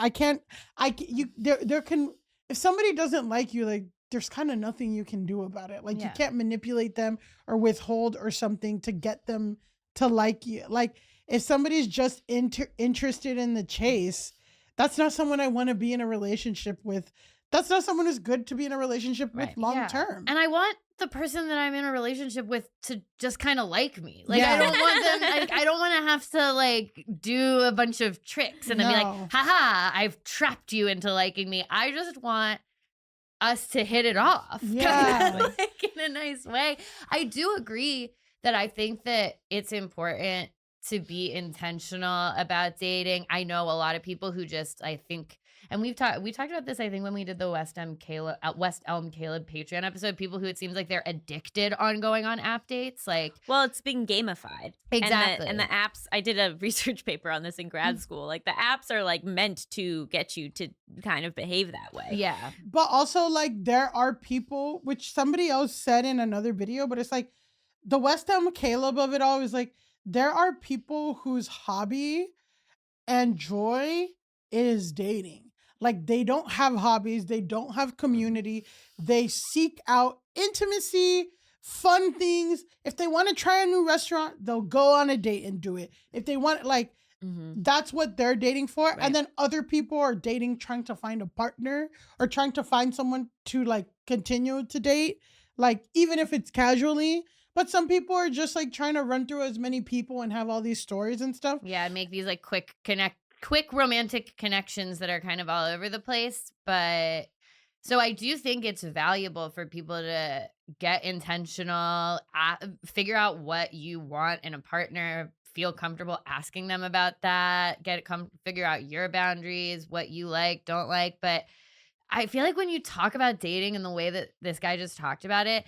S2: there can, if somebody doesn't like you, like there's kind of nothing you can do about it. Like you can't manipulate them or withhold or something to get them to like you. Like if somebody's just interested in the chase, that's not someone I want to be in a relationship with. That's not someone who's good to be in a relationship with long term.
S3: And I want the person that I'm in a relationship with to just kind of like me. Like I don't want them, like, I don't want to have to like do a bunch of tricks and then be like, haha, I've trapped you into liking me. I just want us to hit it off.
S2: Yeah.
S3: Kind of, like in a nice way. I do agree that I think that it's important to be intentional about dating. I know a lot of people who just, I think, and we talked about this, I think, when we did the West Elm Caleb Patreon episode, people who it seems like they're addicted on going on app dates. Like,
S4: well, it's been gamified.
S3: Exactly.
S4: And the apps, I did a research paper on this in grad school. Like the apps are like meant to get you to kind of behave that way.
S3: Yeah.
S2: But also like there are people, which somebody else said in another video, but it's like the West Elm Caleb of it all is like, there are people whose hobby and joy is dating. Like they don't have hobbies, they don't have community, they seek out intimacy, fun things. If they want to try a new restaurant, they'll go on a date and do it. If they want, like, that's what they're dating for.
S4: Right.
S2: And then other people are dating, trying to find a partner or trying to find someone to like continue to date, like even if it's casually. But some people are just like trying to run through as many people and have all these stories and stuff.
S3: Yeah, and make these like quick romantic connections that are kind of all over the place. But so I do think it's valuable for people to get intentional, figure out what you want in a partner, feel comfortable asking them about that, figure out your boundaries, what you like, don't like. But I feel like when you talk about dating in the way that this guy just talked about it,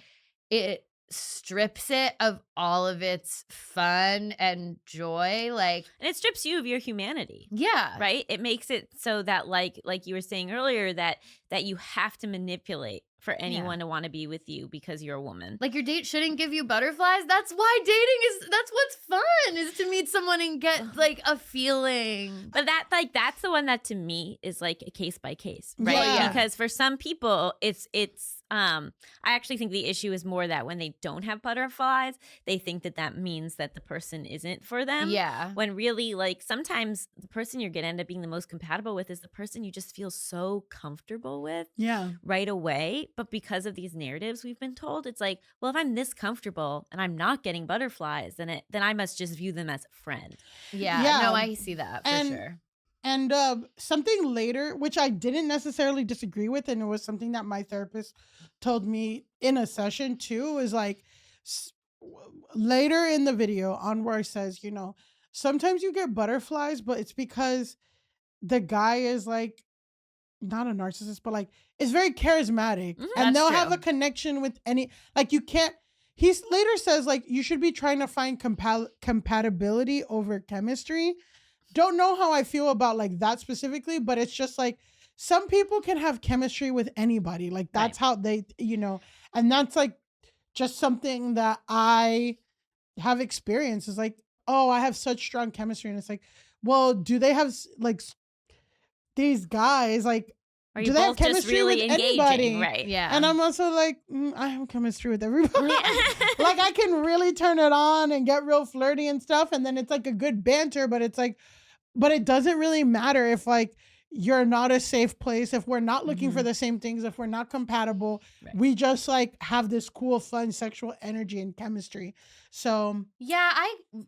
S3: it strips it of all of its fun and joy, like,
S4: and it strips you of your humanity.
S3: Yeah.
S4: Right? It makes it so that like you were saying earlier, that you have to manipulate for anyone to want to be with you because you're a woman.
S3: Like your date shouldn't give you butterflies. That's why that's what's fun, is to meet someone and get like a feeling.
S4: But that's the one that to me is like a case by case, right?
S2: Yeah.
S4: Because for some people it's I actually think the issue is more that when they don't have butterflies, they think that means that the person isn't for them.
S3: Yeah.
S4: When really, like, sometimes the person you're going to end up being the most compatible with is the person you just feel so comfortable with right away. But because of these narratives we've been told, it's like, well, if I'm this comfortable and I'm not getting butterflies, then I must just view them as a friend.
S3: Yeah. No, I see that for sure.
S2: And something later, which I didn't necessarily disagree with, and it was something that my therapist told me in a session too, is like later in the video, Anwar says, you know, sometimes you get butterflies, but it's because the guy is like not a narcissist, but like is very charismatic, and they'll have a connection with any, like you can't. He later says like you should be trying to find compatibility over chemistry. Don't know how I feel about like that specifically, but it's just like some people can have chemistry with anybody. Like that's how they, you know, and that's like just something that I have experienced is like, oh, I have such strong chemistry. And it's like, well, do they have like these guys, like, do they have chemistry really with anybody?
S4: Right.
S3: Yeah.
S2: And I'm also like, I have chemistry with everybody. Like I can really turn it on and get real flirty and stuff. And then it's like a good banter, but it's like, but it doesn't really matter if like you're not a safe place, if we're not looking for the same things, if we're not compatible, we just like have this cool, fun sexual energy and chemistry. So
S3: yeah,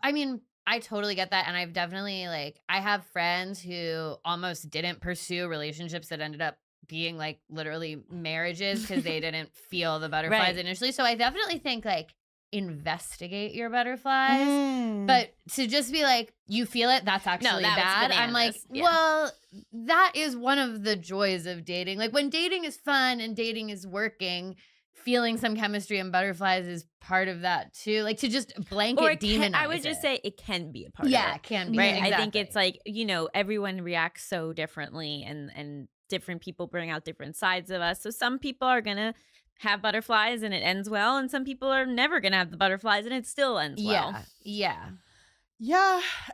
S3: I mean, I totally get that. And I've definitely like, I have friends who almost didn't pursue relationships that ended up being like literally marriages because they didn't feel the butterflies
S4: Right.
S3: initially. So I definitely think like investigate your butterflies, but to just be like, you feel it, that's actually
S4: that was
S3: bad. I'm like,
S4: bananas. Yeah.
S3: well, that is one of the joys of dating. Like when dating is fun and dating is working, feeling some chemistry and butterflies is part of that too. Like to just blanket demonize
S4: I would just
S3: it.
S4: say it can be a part of
S3: Yeah,
S4: it.
S3: it can be.
S4: Right.
S3: Exactly.
S4: I think it's like, everyone reacts so differently and different people bring out different sides of us. So some people are going to have butterflies and it ends well. And some people are never going to have the butterflies and it still ends well.
S2: Yeah.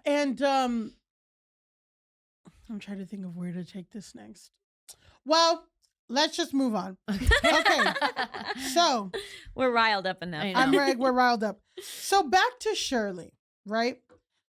S2: And I'm trying to think of where to take this next. Well, let's just move on. Okay. So
S4: we're riled up enough.
S2: We're riled up. So back to Shirley, right?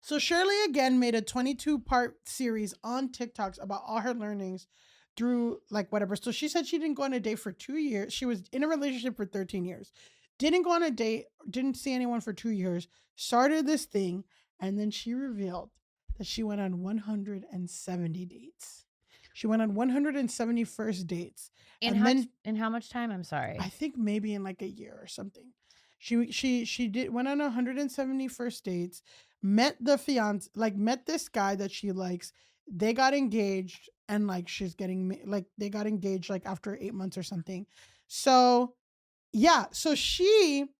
S2: So Shirley again made a 22-part series on TikToks about all her learnings through like whatever. So she said she didn't go on a date for 2 years. She was in a relationship for 13 years. Didn't go on a date, didn't see anyone for 2 years, started this thing, and then she revealed that she went on 170 dates. She went on 170 first dates.
S3: In how much time? I'm sorry.
S2: I think maybe in like a year or something. She went on 170 first dates, met the fiance, like met this guy that she likes. They got engaged and like they got engaged like after 8 months or something. So yeah, so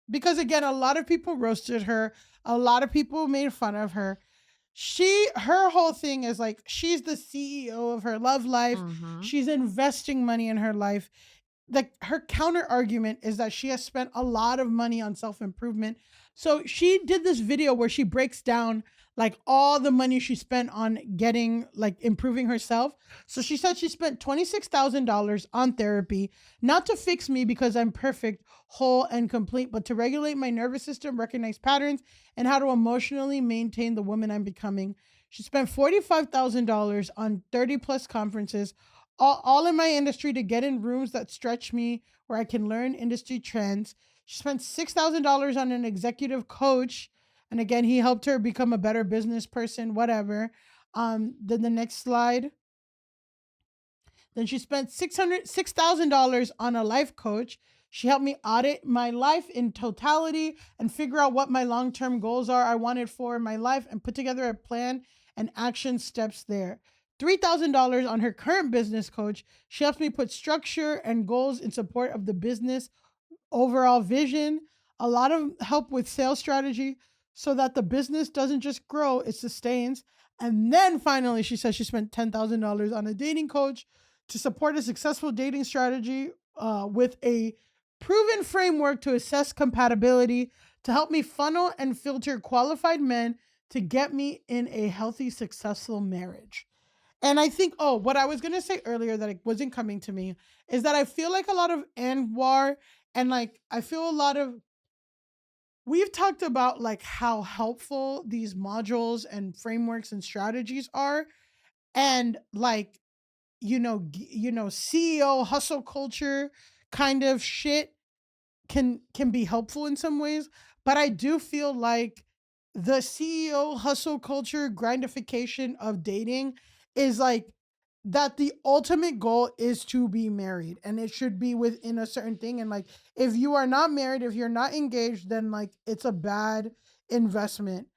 S2: because again, a lot of people roasted her. A lot of people made fun of her. Her whole thing is like, she's the CEO of her love life.
S3: Mm-hmm.
S2: She's investing money in her life. Like her counter argument is that she has spent a lot of money on self-improvement. So she did this video where she breaks down like all the money she spent on improving herself. So she said she spent $26,000 on therapy, not to fix me because I'm perfect, whole, and complete, but to regulate my nervous system, recognize patterns, and how to emotionally maintain the woman I'm becoming. She spent $45,000 on 30 plus conferences, all in my industry, to get in rooms that stretch me, where I can learn industry trends. She spent $6,000 on an executive coach. And again, he helped her become a better business person, whatever. Then the next slide. Then she spent $6,000 on a life coach. She helped me audit my life in totality and figure out what my long-term goals are I wanted for my life and put together a plan and action steps there. $3,000 on her current business coach. She helps me put structure and goals in support of the business overall vision. A lot of help with sales strategy so that the business doesn't just grow, it sustains. And then finally, she says she spent $10,000 on a dating coach to support a successful dating strategy with a proven framework to assess compatibility, to help me funnel and filter qualified men to get me in a healthy, successful marriage. And I think, what I was going to say earlier that it wasn't coming to me is that I feel like a lot of Anwar and like, I feel a lot of, we've talked about like how helpful these modules and frameworks and strategies are. And like, CEO hustle culture kind of shit can be helpful in some ways. But I do feel like the CEO hustle culture grindification of dating is like that the ultimate goal is to be married, and it should be within a certain thing. And like, if you are not married, if you're not engaged, then like it's a bad investment,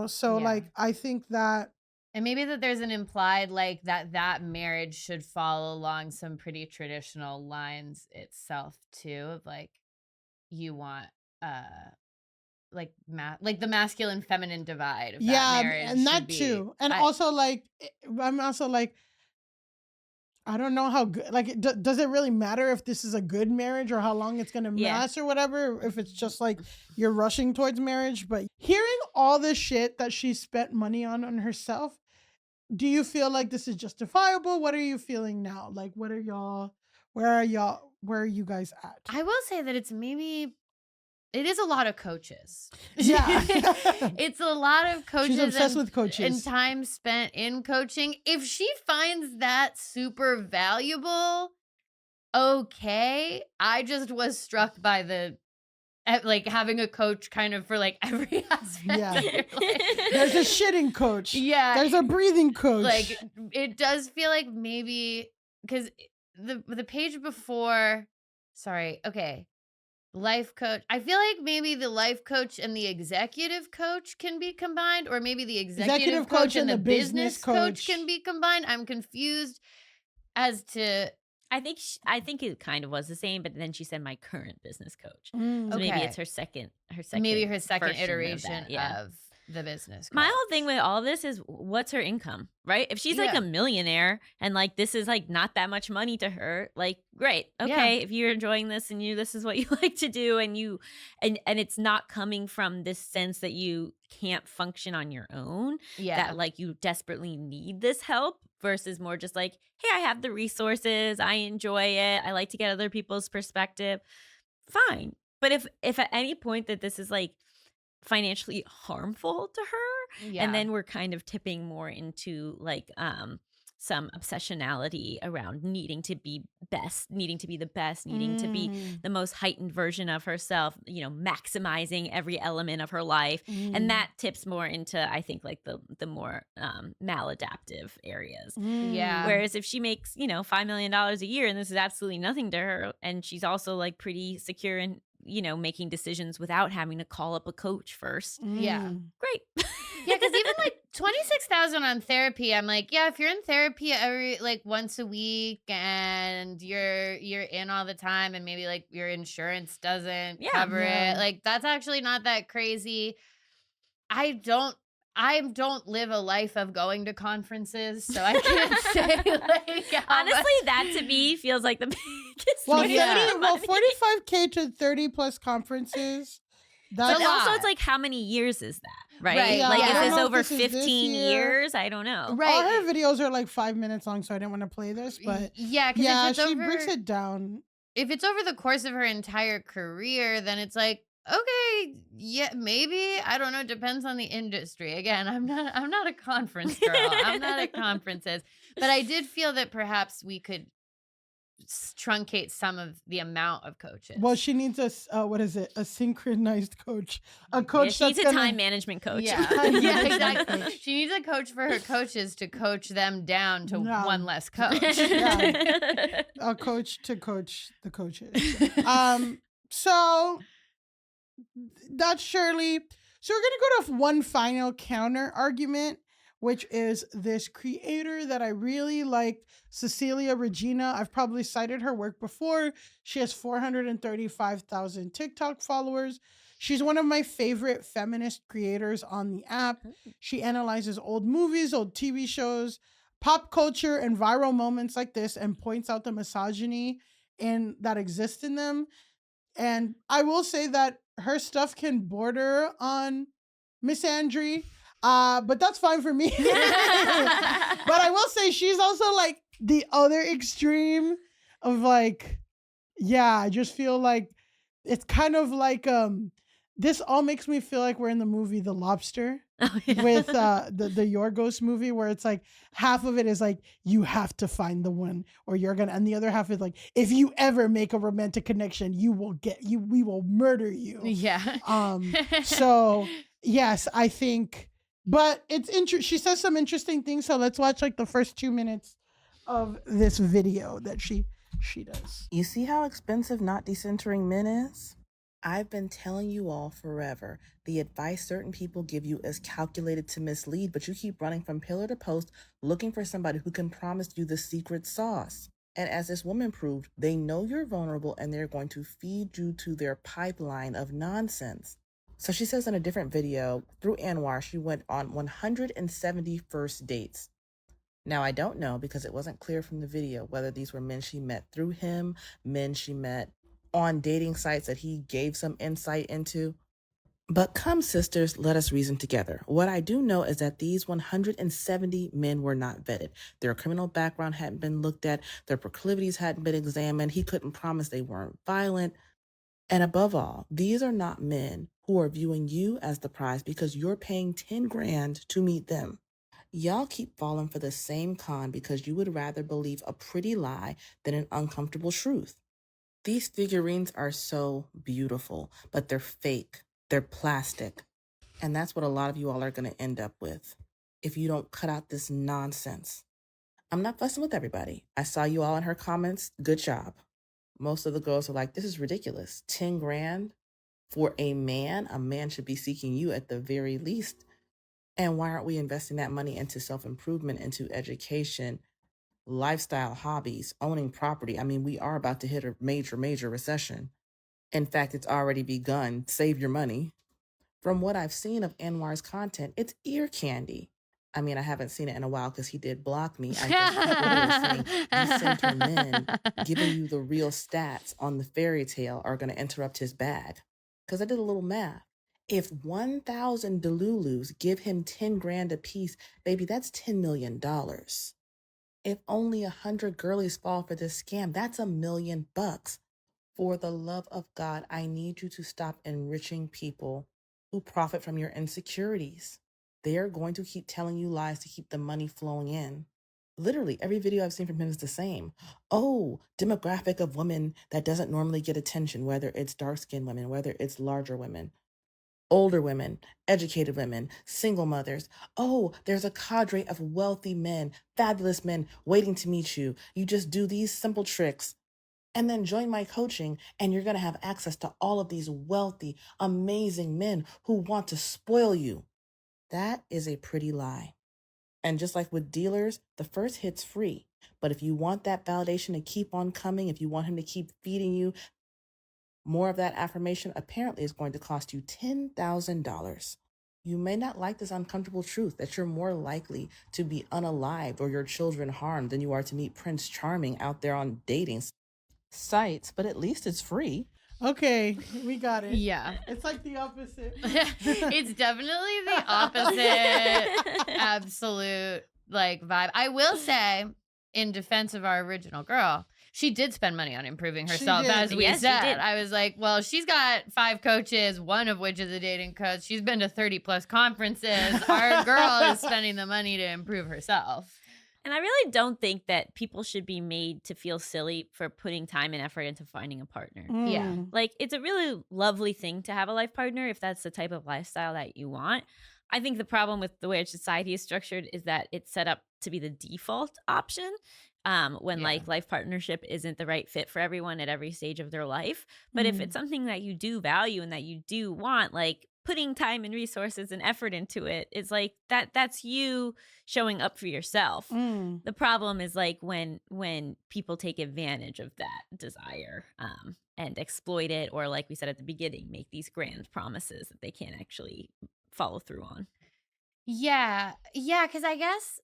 S2: So like, I think that,
S3: and maybe that there's an implied like that marriage should follow along some pretty traditional lines itself too, of like you want like the masculine feminine divide of that marriage.
S2: And that too. And also like, I'm also like, I don't know how good, like, does it really matter if this is a good marriage or how long it's going to last or whatever, if it's just like you're rushing towards marriage. But hearing all this shit that she spent money on herself, do you feel like this is justifiable? What are you feeling now? Like, where are you guys at?
S3: I will say that it is a lot of coaches.
S2: Yeah.
S3: It's a lot of coaches.
S2: She's obsessed with coaches.
S3: And time spent in coaching. If she finds that super valuable, okay. I just was struck by like having a coach kind of for like every aspect of your life.
S2: There's a shitting coach.
S3: Yeah.
S2: There's a breathing coach.
S3: Like, it does feel like maybe, because the page before, sorry, okay. Life coach. I feel like maybe the life coach and the executive coach can be combined, or maybe the executive coach and the business coach can be combined. I'm confused as to.
S4: I think it kind of was the same, but then she said my current business coach. So maybe
S3: Okay.
S4: it's her second
S3: Maybe her second
S4: version of
S3: iteration
S4: that, yeah.
S3: of the business coach.
S4: My whole thing with all of this is what's her income, right? If she's like
S3: Yeah.
S4: a millionaire and like this is like not that much money to her, like great. Okay, if you're enjoying this and this is what you like to do and it's not coming from this sense that you can't function on your own, that like you desperately need this help versus more just like, hey, I have the resources, I enjoy it, I like to get other people's perspective. Fine. But if at any point that this is like financially harmful to her, and then we're kind of tipping more into like some obsessionality around needing to be best, needing to be the best, needing to be the most heightened version of herself, maximizing every element of her life. And that tips more into, I think, like the more maladaptive areas. Whereas if she makes, $5 million a year and this is absolutely nothing to her, and she's also like pretty secure in making decisions without having to call up a coach first. Great.
S3: Because even like 26,000 on therapy, I'm like, if you're in therapy every like once a week and you're in all the time and maybe like your insurance doesn't cover it, like that's actually not that crazy. I don't live a life of going to conferences, so I can't say like
S4: honestly that to me feels like the biggest.
S2: Well, 45K to 30 plus conferences.
S4: But also it's like, how many years is that? Right?
S2: Yeah,
S4: like,
S2: I don't
S4: is this
S2: know
S4: over
S2: if this is
S4: 15
S2: this year.
S4: years? I don't know.
S2: All her videos are like 5 minutes long, so I didn't want to play this, but she breaks it down.
S3: If it's over the course of her entire career, then it's like, okay, maybe, I don't know, it depends on the industry. Again, I'm not a conference girl. I'm not at conferences, but I did feel that perhaps we could truncate some of the amount of coaches.
S2: Well, she needs a synchronized coach, a coach.
S4: She needs a time management coach.
S3: Exactly. She needs a coach for her coaches to coach them down to one less coach.
S2: A coach to coach the coaches. So that's Shirley. So we're gonna go to one final counter argument, which is this creator that I really like, Cecilia Regina. I've probably cited her work before. She has 435,000 TikTok followers. She's one of my favorite feminist creators on the app. She analyzes old movies, old TV shows, pop culture, and viral moments like this and points out the misogyny that exists in them. And I will say that her stuff can border on misandry. But that's fine for me. But I will say she's also like the other extreme of like, I just feel like it's kind of like this all makes me feel like we're in the movie The Lobster with the Yorgos movie, where it's like half of it is like you have to find the one or you're gonna, and the other half is like if you ever make a romantic connection, we will murder you. So yes, I think. But it's she says some interesting things, so let's watch like the first 2 minutes of this video that she does.
S7: You see how expensive not decentering men is? I've been telling you all forever. The advice certain people give you is calculated to mislead, but you keep running from pillar to post looking for somebody who can promise you the secret sauce. And as this woman proved, they know you're vulnerable and they're going to feed you to their pipeline of nonsense. So she says in a different video, through Anwar, she went on 170 first dates. Now, I don't know because it wasn't clear from the video whether these were men she met through him, men she met on dating sites that he gave some insight into. But come, sisters, let us reason together. What I do know is that these 170 men were not vetted. Their criminal background hadn't been looked at. Their proclivities hadn't been examined. He couldn't promise they weren't violent. And above all, these are not men who are viewing you as the prize because you're paying 10 grand to meet them. Y'all keep falling for the same con because you would rather believe a pretty lie than an uncomfortable truth. These figurines are so beautiful, but they're fake. They're plastic. And that's what a lot of you all are going to end up with if you don't cut out this nonsense. I'm not fussing with everybody. I saw you all in her comments. Good job. Most of the girls are like, this is ridiculous. 10 grand for a man? A man should be seeking you at the very least. And why aren't we investing that money into self-improvement, into education, lifestyle, hobbies, owning property? I mean, we are about to hit a major, major recession. In fact, it's already begun. Save your money. From what I've seen of Anwar's content, it's ear candy. I mean, I haven't seen it in a while because he did block me. I guess he's literally saying these center men giving you the real stats on the fairy tale are going to interrupt his bag. Because I did a little math. If 1,000 Delulus give him 10 grand a piece, baby, that's $10 million. If only 100 girlies fall for this scam, that's $1 million. For the love of God, I need you to stop enriching people who profit from your insecurities. They are going to keep telling you lies to keep the money flowing in. Literally, every video I've seen from him is the same. Oh, demographic of women that doesn't normally get attention, whether it's dark-skinned women, whether it's larger women, older women, educated women, single mothers. Oh, there's a cadre of wealthy men, fabulous men waiting to meet you. You just do these simple tricks and then join my coaching, and you're going to have access to all of these wealthy, amazing men who want to spoil you. That is a pretty lie. And just like with dealers, the first hit's free. But if you want that validation to keep on coming, if you want him to keep feeding you, more of that affirmation apparently is going to cost you $10,000. You may not like this uncomfortable truth that you're more likely to be unalived or your children harmed than you are to meet Prince Charming out there on dating sites, but at least it's free.
S2: Okay, we got it.
S3: Yeah.
S2: It's like the opposite.
S3: It's definitely the opposite absolute like vibe. I will say, in defense of our original girl, she did spend money on improving herself,
S2: did.
S3: as we
S4: Yes, she
S3: said.
S4: did.
S3: I was like, well, she's got 5 coaches, one of which is a dating coach. She's been to 30 plus conferences. Our girl is spending the money to improve herself.
S4: And I really don't think that people should be made to feel silly for putting time and effort into finding a partner.
S3: Yeah.
S4: Like, it's a really lovely thing to have a life partner if that's the type of lifestyle that you want. I think the problem with the way our society is structured is that it's set up to be the default option when like life partnership isn't the right fit for everyone at every stage of their life. But if it's something that you do value and that you do want, like putting time and resources and effort into it is like that's you showing up for yourself. The problem is like when people take advantage of that desire and exploit it, or like we said at the beginning, make these grand promises that they can't actually follow through on.
S3: Yeah, because I guess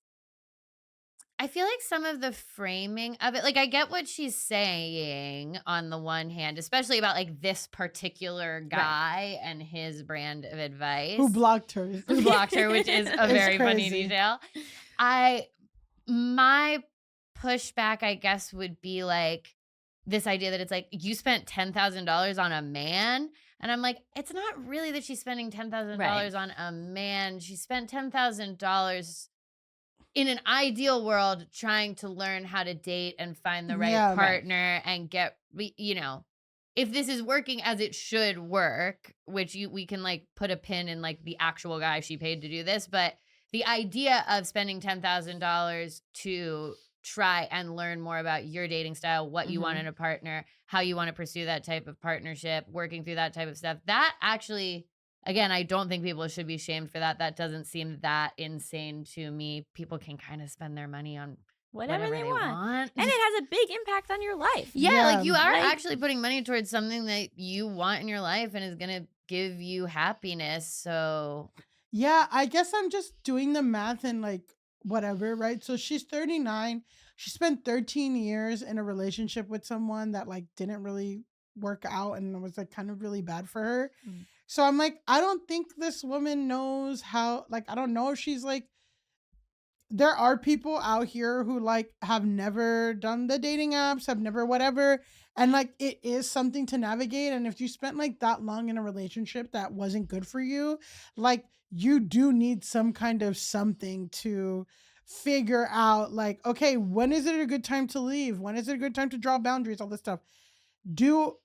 S3: I feel like some of the framing of it, like I get what she's saying on the one hand, especially about like this particular guy and his brand of advice.
S2: Who blocked her?
S3: Who blocked her, which is a
S2: It's
S3: very funny
S2: crazy.
S3: detail. My pushback, I guess, would be like this idea that it's like you spent $10,000 on a man. And I'm like, it's not really that she's spending $10,000 on a man. She spent $10,000 in an ideal world trying to learn how to date and find the right partner and get, you know, if this is working as it should work, which we can like put a pin in like the actual guy she paid to do this. But the idea of spending $10,000 to try and learn more about your dating style, what you want in a partner, how you want to pursue that type of partnership, working through that type of stuff, that actually, again, I don't think people should be shamed for that. That doesn't seem that insane to me. People can kind of spend their money on whatever they want.
S4: And it has a big impact on your life.
S3: Yeah, like you are actually putting money towards something that you want in your life and is going to give you happiness. So
S2: yeah, I guess I'm just doing the math and like whatever, right? So she's 39. She spent 13 years in a relationship with someone that like didn't really work out and was like kind of really bad for her. So I'm like, I don't think this woman knows how, like, I don't know if she's like, there are people out here who like have never done the dating apps, have never whatever. And like, it is something to navigate. And if you spent like that long in a relationship that wasn't good for you, like you do need some kind of something to figure out like, okay, when is it a good time to leave? When is it a good time to draw boundaries? All this stuff.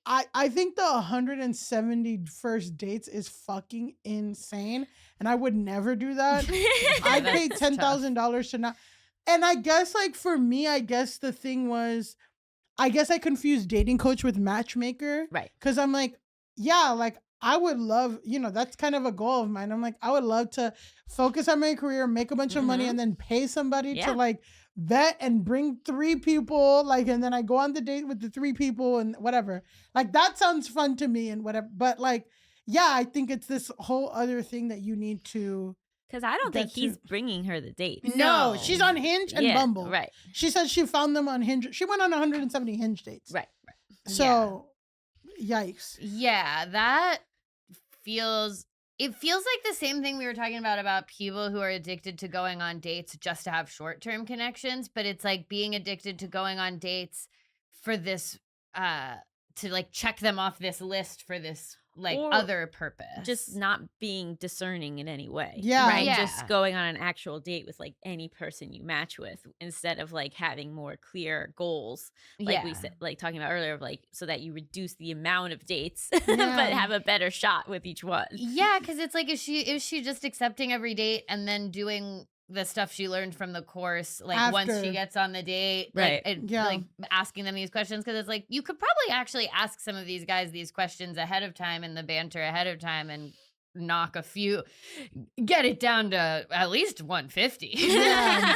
S2: I think the 170 first dates is fucking insane, and I would never do that. I paid $10,000 to not. And I guess like for me, I guess the thing was, I guess I confused dating coach with matchmaker.
S4: Right.
S2: Because I'm like, yeah, like I would love, that's kind of a goal of mine. I'm like, I would love to focus on my career, make a bunch of money, and then pay somebody to like vet and bring 3 people, like, and then I go on the date with the 3 people and whatever. Like that sounds fun to me and whatever. But like, yeah, I think it's this whole other thing that you need to.
S4: Because I don't think he's bringing her the dates.
S2: No, she's on Hinge and Bumble.
S4: Right.
S2: She says she found them on Hinge. She went on 170 Hinge dates.
S4: Right.
S2: So, yikes.
S3: Yeah, that feels like the same thing we were talking about people who are addicted to going on dates just to have short-term connections, but it's like being addicted to going on dates for this to like check them off this list for this like
S4: or
S3: other purpose.
S4: Just not being discerning in any way.
S2: Yeah.
S4: Right.
S3: Yeah.
S4: Just going on an actual date with like any person you match with instead of like having more clear goals. Like we said, like talking about earlier, of like so that you reduce the amount of dates, but have a better shot with each one.
S3: Yeah, because it's like, is she just accepting every date and then doing the stuff she learned from the course, like once she gets on the date,
S4: right?
S3: Like asking them these questions, because it's like you could probably actually ask some of these guys these questions ahead of time in the banter ahead of time and knock a few, get it down to at least 150.
S2: Yeah,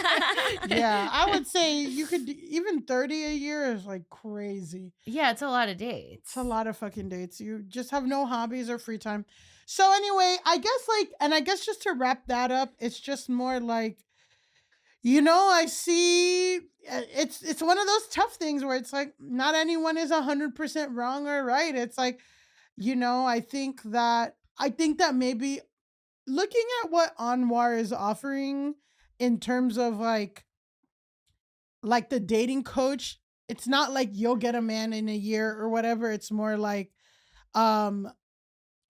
S2: I would say you could even 30 a year is like crazy.
S3: Yeah, it's a lot of dates.
S2: It's a lot of fucking dates. You just have no hobbies or free time. So anyway, I guess just to wrap that up, it's just more like, I see it's one of those tough things where it's like not anyone is 100% wrong or right. It's like, I think that maybe looking at what Anwar is offering in terms of like the dating coach, it's not like you'll get a man in a year or whatever. It's more like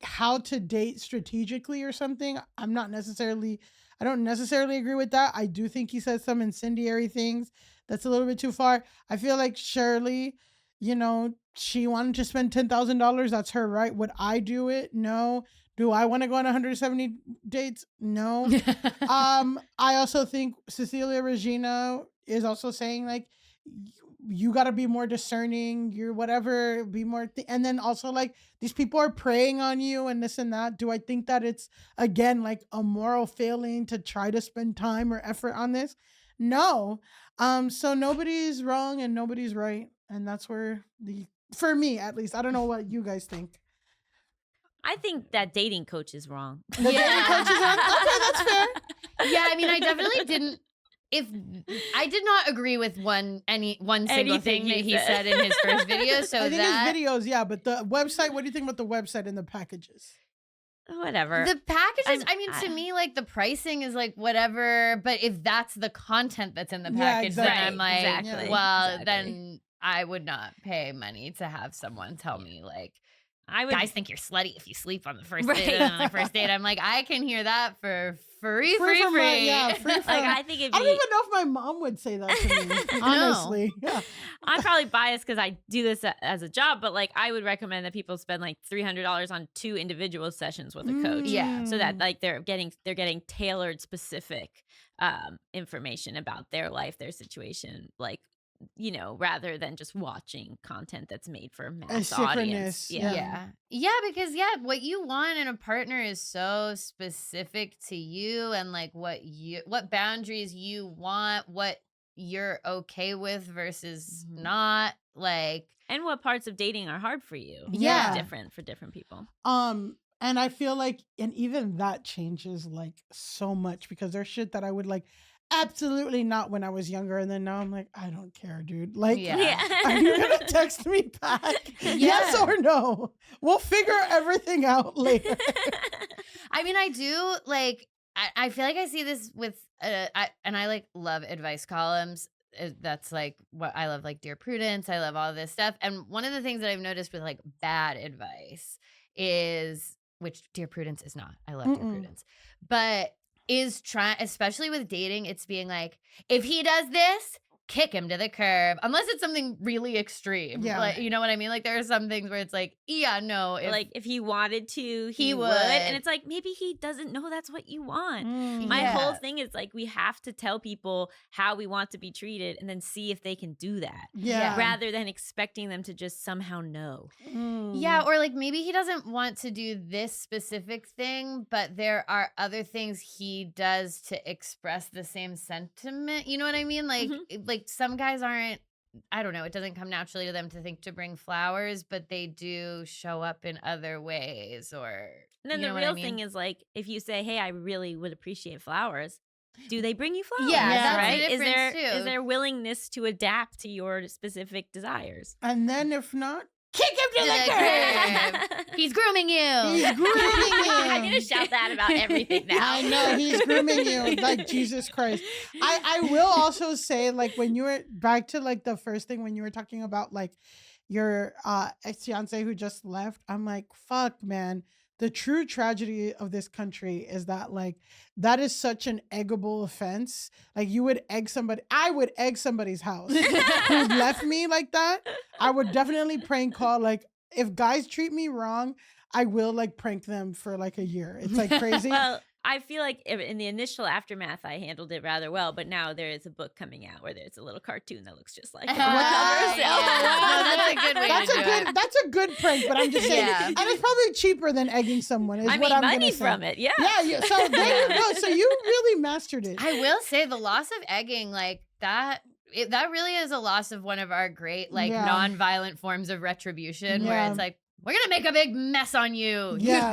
S2: how to date strategically or something. I don't necessarily agree with that. I do think he says some incendiary things that's a little bit too far. I feel like Shirley, she wanted to spend $10,000. That's her right. Would I do it? No. Do I want to go on 170 dates? No. I also think Cecilia Regina is also saying like, you got to be more discerning, you're whatever, be more and then also like these people are preying on you and this and that. Do I think that it's again like a moral failing to try to spend time or effort on this? No. So nobody's wrong and nobody's right, and that's where for me at least, I don't know what you guys think.
S4: I think that dating coach is wrong.
S2: The dating coach is wrong? Okay, that's fair.
S3: Yeah, I mean, I definitely didn't. I did not agree with one single thing that he said in his first video. So
S2: I think his videos, yeah, but the website. What do you think about the website and the packages?
S4: Whatever.
S3: The packages. To me, like the pricing is like whatever. But if that's the content that's in the package, then I'm like, then I would not pay money to have someone tell me like, guys think you're slutty if you sleep on the first date. On the first date, I'm like, I can hear that for free.
S2: Free.
S4: I think I
S2: don't even know if my mom would say that to me. Honestly, yeah.
S4: I'm probably biased because I do this as a job, but like I would recommend that people spend like $300 on 2 individual sessions with a coach.
S3: Yeah,
S4: so that like they're getting tailored, specific information about their life, their situation, like. Rather than just watching content that's made for a mass audience.
S3: Yeah, because what you want in a partner is so specific to you and like what boundaries you want, what you're okay with versus not, like,
S4: and what parts of dating are hard for you.
S2: Yeah,
S4: different for different people.
S2: And I feel like, and even that changes like so much because there's shit that I would like. Absolutely not when I was younger. And then now I'm like, I don't care, dude. Like, are you going to text me back? Yes or no? We'll figure everything out later.
S3: I mean, I do like, I feel like I see this with, I like love advice columns. That's like what I love, like Dear Prudence. I love all this stuff. And one of the things that I've noticed with like bad advice is, which Dear Prudence is not. I love Dear Prudence. But is trying, especially with dating, it's being like, if he does this, kick him to the curb, unless it's something really extreme.
S2: Yeah.
S3: Like, you know what I mean? Like there are some things where it's like, yeah, no.
S4: If he wanted to, he would.
S3: would.
S4: And it's like, maybe he doesn't know that's what you want. My whole thing is like, we have to tell people how we want to be treated and then see if they can do that.
S2: Yeah.
S4: Rather than expecting them to just somehow know.
S3: Yeah, or like maybe he doesn't want to do this specific thing, but there are other things he does to express the same sentiment. You know what I mean? Like some guys aren't, I don't know, it doesn't come naturally to them to think to bring flowers, but they do show up in other ways. Or
S4: And then
S3: you
S4: the
S3: know
S4: real
S3: what I mean?
S4: thing is like, if you say, hey, I really would appreciate flowers, do they bring you flowers?
S3: Yeah,
S2: that's the
S4: right.
S3: difference, too.
S4: Is there willingness to adapt to your specific desires?
S2: And then if not, kick him to the curb.
S3: curb. He's grooming you.
S2: He's grooming you.
S4: I'm gonna shout that about everything now.
S2: I know he's grooming you, like Jesus Christ. I will also say, like, when you were back to like the first thing when you were talking about like your ex-fiance who just left, I'm like, fuck, man. The true tragedy of this country is that like that is such an eggable offense. Like you would egg somebody. I would egg somebody's house who left me like that. I would definitely prank call. Like if guys treat me wrong, I will like prank them for like a year. It's like crazy.
S4: Well, I feel like in the initial aftermath, I handled it rather well. But now there is a book coming out where there's a little cartoon that looks just like it.
S3: Yeah, that's a good way
S2: That's
S3: to
S2: a
S3: do
S2: good.
S3: it.
S2: That's a good prank. But I'm just saying,
S3: Yeah.
S2: and it's probably cheaper than egging someone. Is
S4: I
S2: what
S4: made
S2: I'm
S4: money
S2: gonna say.
S4: from it. Yeah.
S2: Yeah. So there you go. So you really mastered it.
S3: I will say the loss of egging, like that. That really is a loss of one of our great, like,
S2: Yeah.
S3: non-violent forms of retribution, where
S2: Yeah.
S3: it's like, we're gonna make a big mess on you.
S2: Yeah.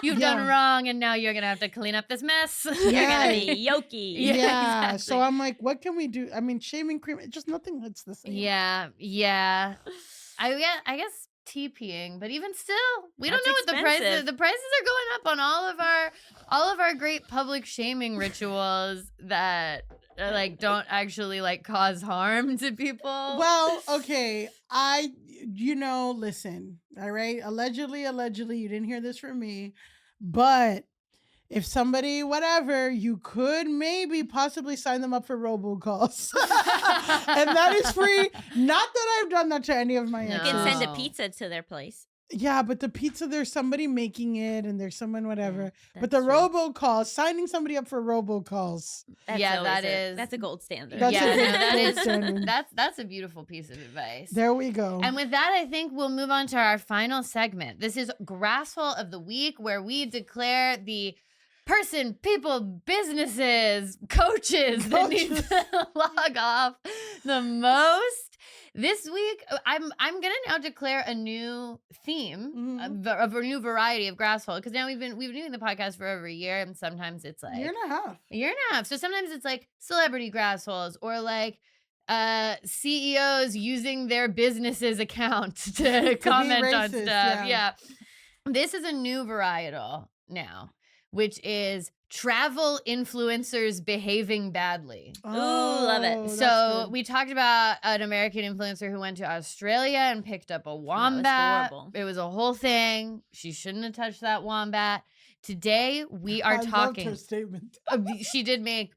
S3: You've
S2: Yeah.
S3: done wrong, and now you're gonna have to clean up this mess.
S4: You're
S2: Yeah.
S4: gonna be yoki.
S2: Yeah.
S3: exactly.
S2: So I'm like, what can we do? I mean, shaving cream. It just nothing hits the same.
S3: Yeah. I guess TPing, but even still, we don't
S4: That's
S3: know what the prices.
S4: expensive.
S3: The prices are going up on all of our great public shaming rituals that like don't actually like cause harm to people.
S2: Well, okay. Listen, all right. Allegedly, you didn't hear this from me, but if somebody, whatever, you could maybe possibly sign them up for robocalls. And that is free. Not that I've done that to any of my
S3: No.
S4: You
S2: exes.
S4: can send a
S3: Oh.
S4: pizza to their place.
S2: Yeah, but the pizza, there's somebody making it and there's someone whatever. But the
S4: that's true.
S2: robocalls, signing somebody up for robocalls.
S4: That's
S3: Yeah,
S4: always
S3: that is-
S4: that's a gold standard.
S2: That's
S3: yeah,
S2: a
S3: no,
S2: good
S3: that
S2: gold
S3: is
S2: standard.
S3: that's a beautiful piece of advice.
S2: There we go.
S3: And with that, I think we'll move on to our final segment. This is Grasshole of the Week, where we declare the person, people, businesses, coaches that need to log off the most. This week, I'm gonna now declare a new theme of a new variety of Grasshole, because now we've been doing the podcast for over a year, and sometimes it's like
S2: Year and a half.
S3: a year and a half. So sometimes it's like celebrity Grassholes, or like CEOs using their business's account to comment on
S2: racist,
S3: stuff.
S2: yeah.
S3: Yeah. This is a new varietal now, which is travel influencers behaving badly.
S4: love it.
S2: that's
S3: So
S2: good.
S3: we talked about an American influencer who went to Australia and picked up a wombat.
S4: horrible.
S3: It was a whole thing. She shouldn't have touched that wombat. Today we are
S2: I loved
S3: talking.
S2: her statement.
S3: She did make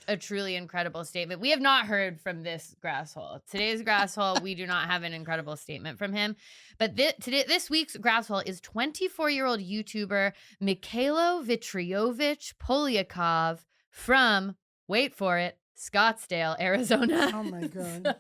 S3: a truly incredible statement. We have not heard from this Grasshole. Today's Grasshole, we do not have an incredible statement from him. But this week's Grasshole is 24-year-old YouTuber Michaela Vitriovich Polyakov from, wait for it, Scottsdale, Arizona.
S2: Oh my God.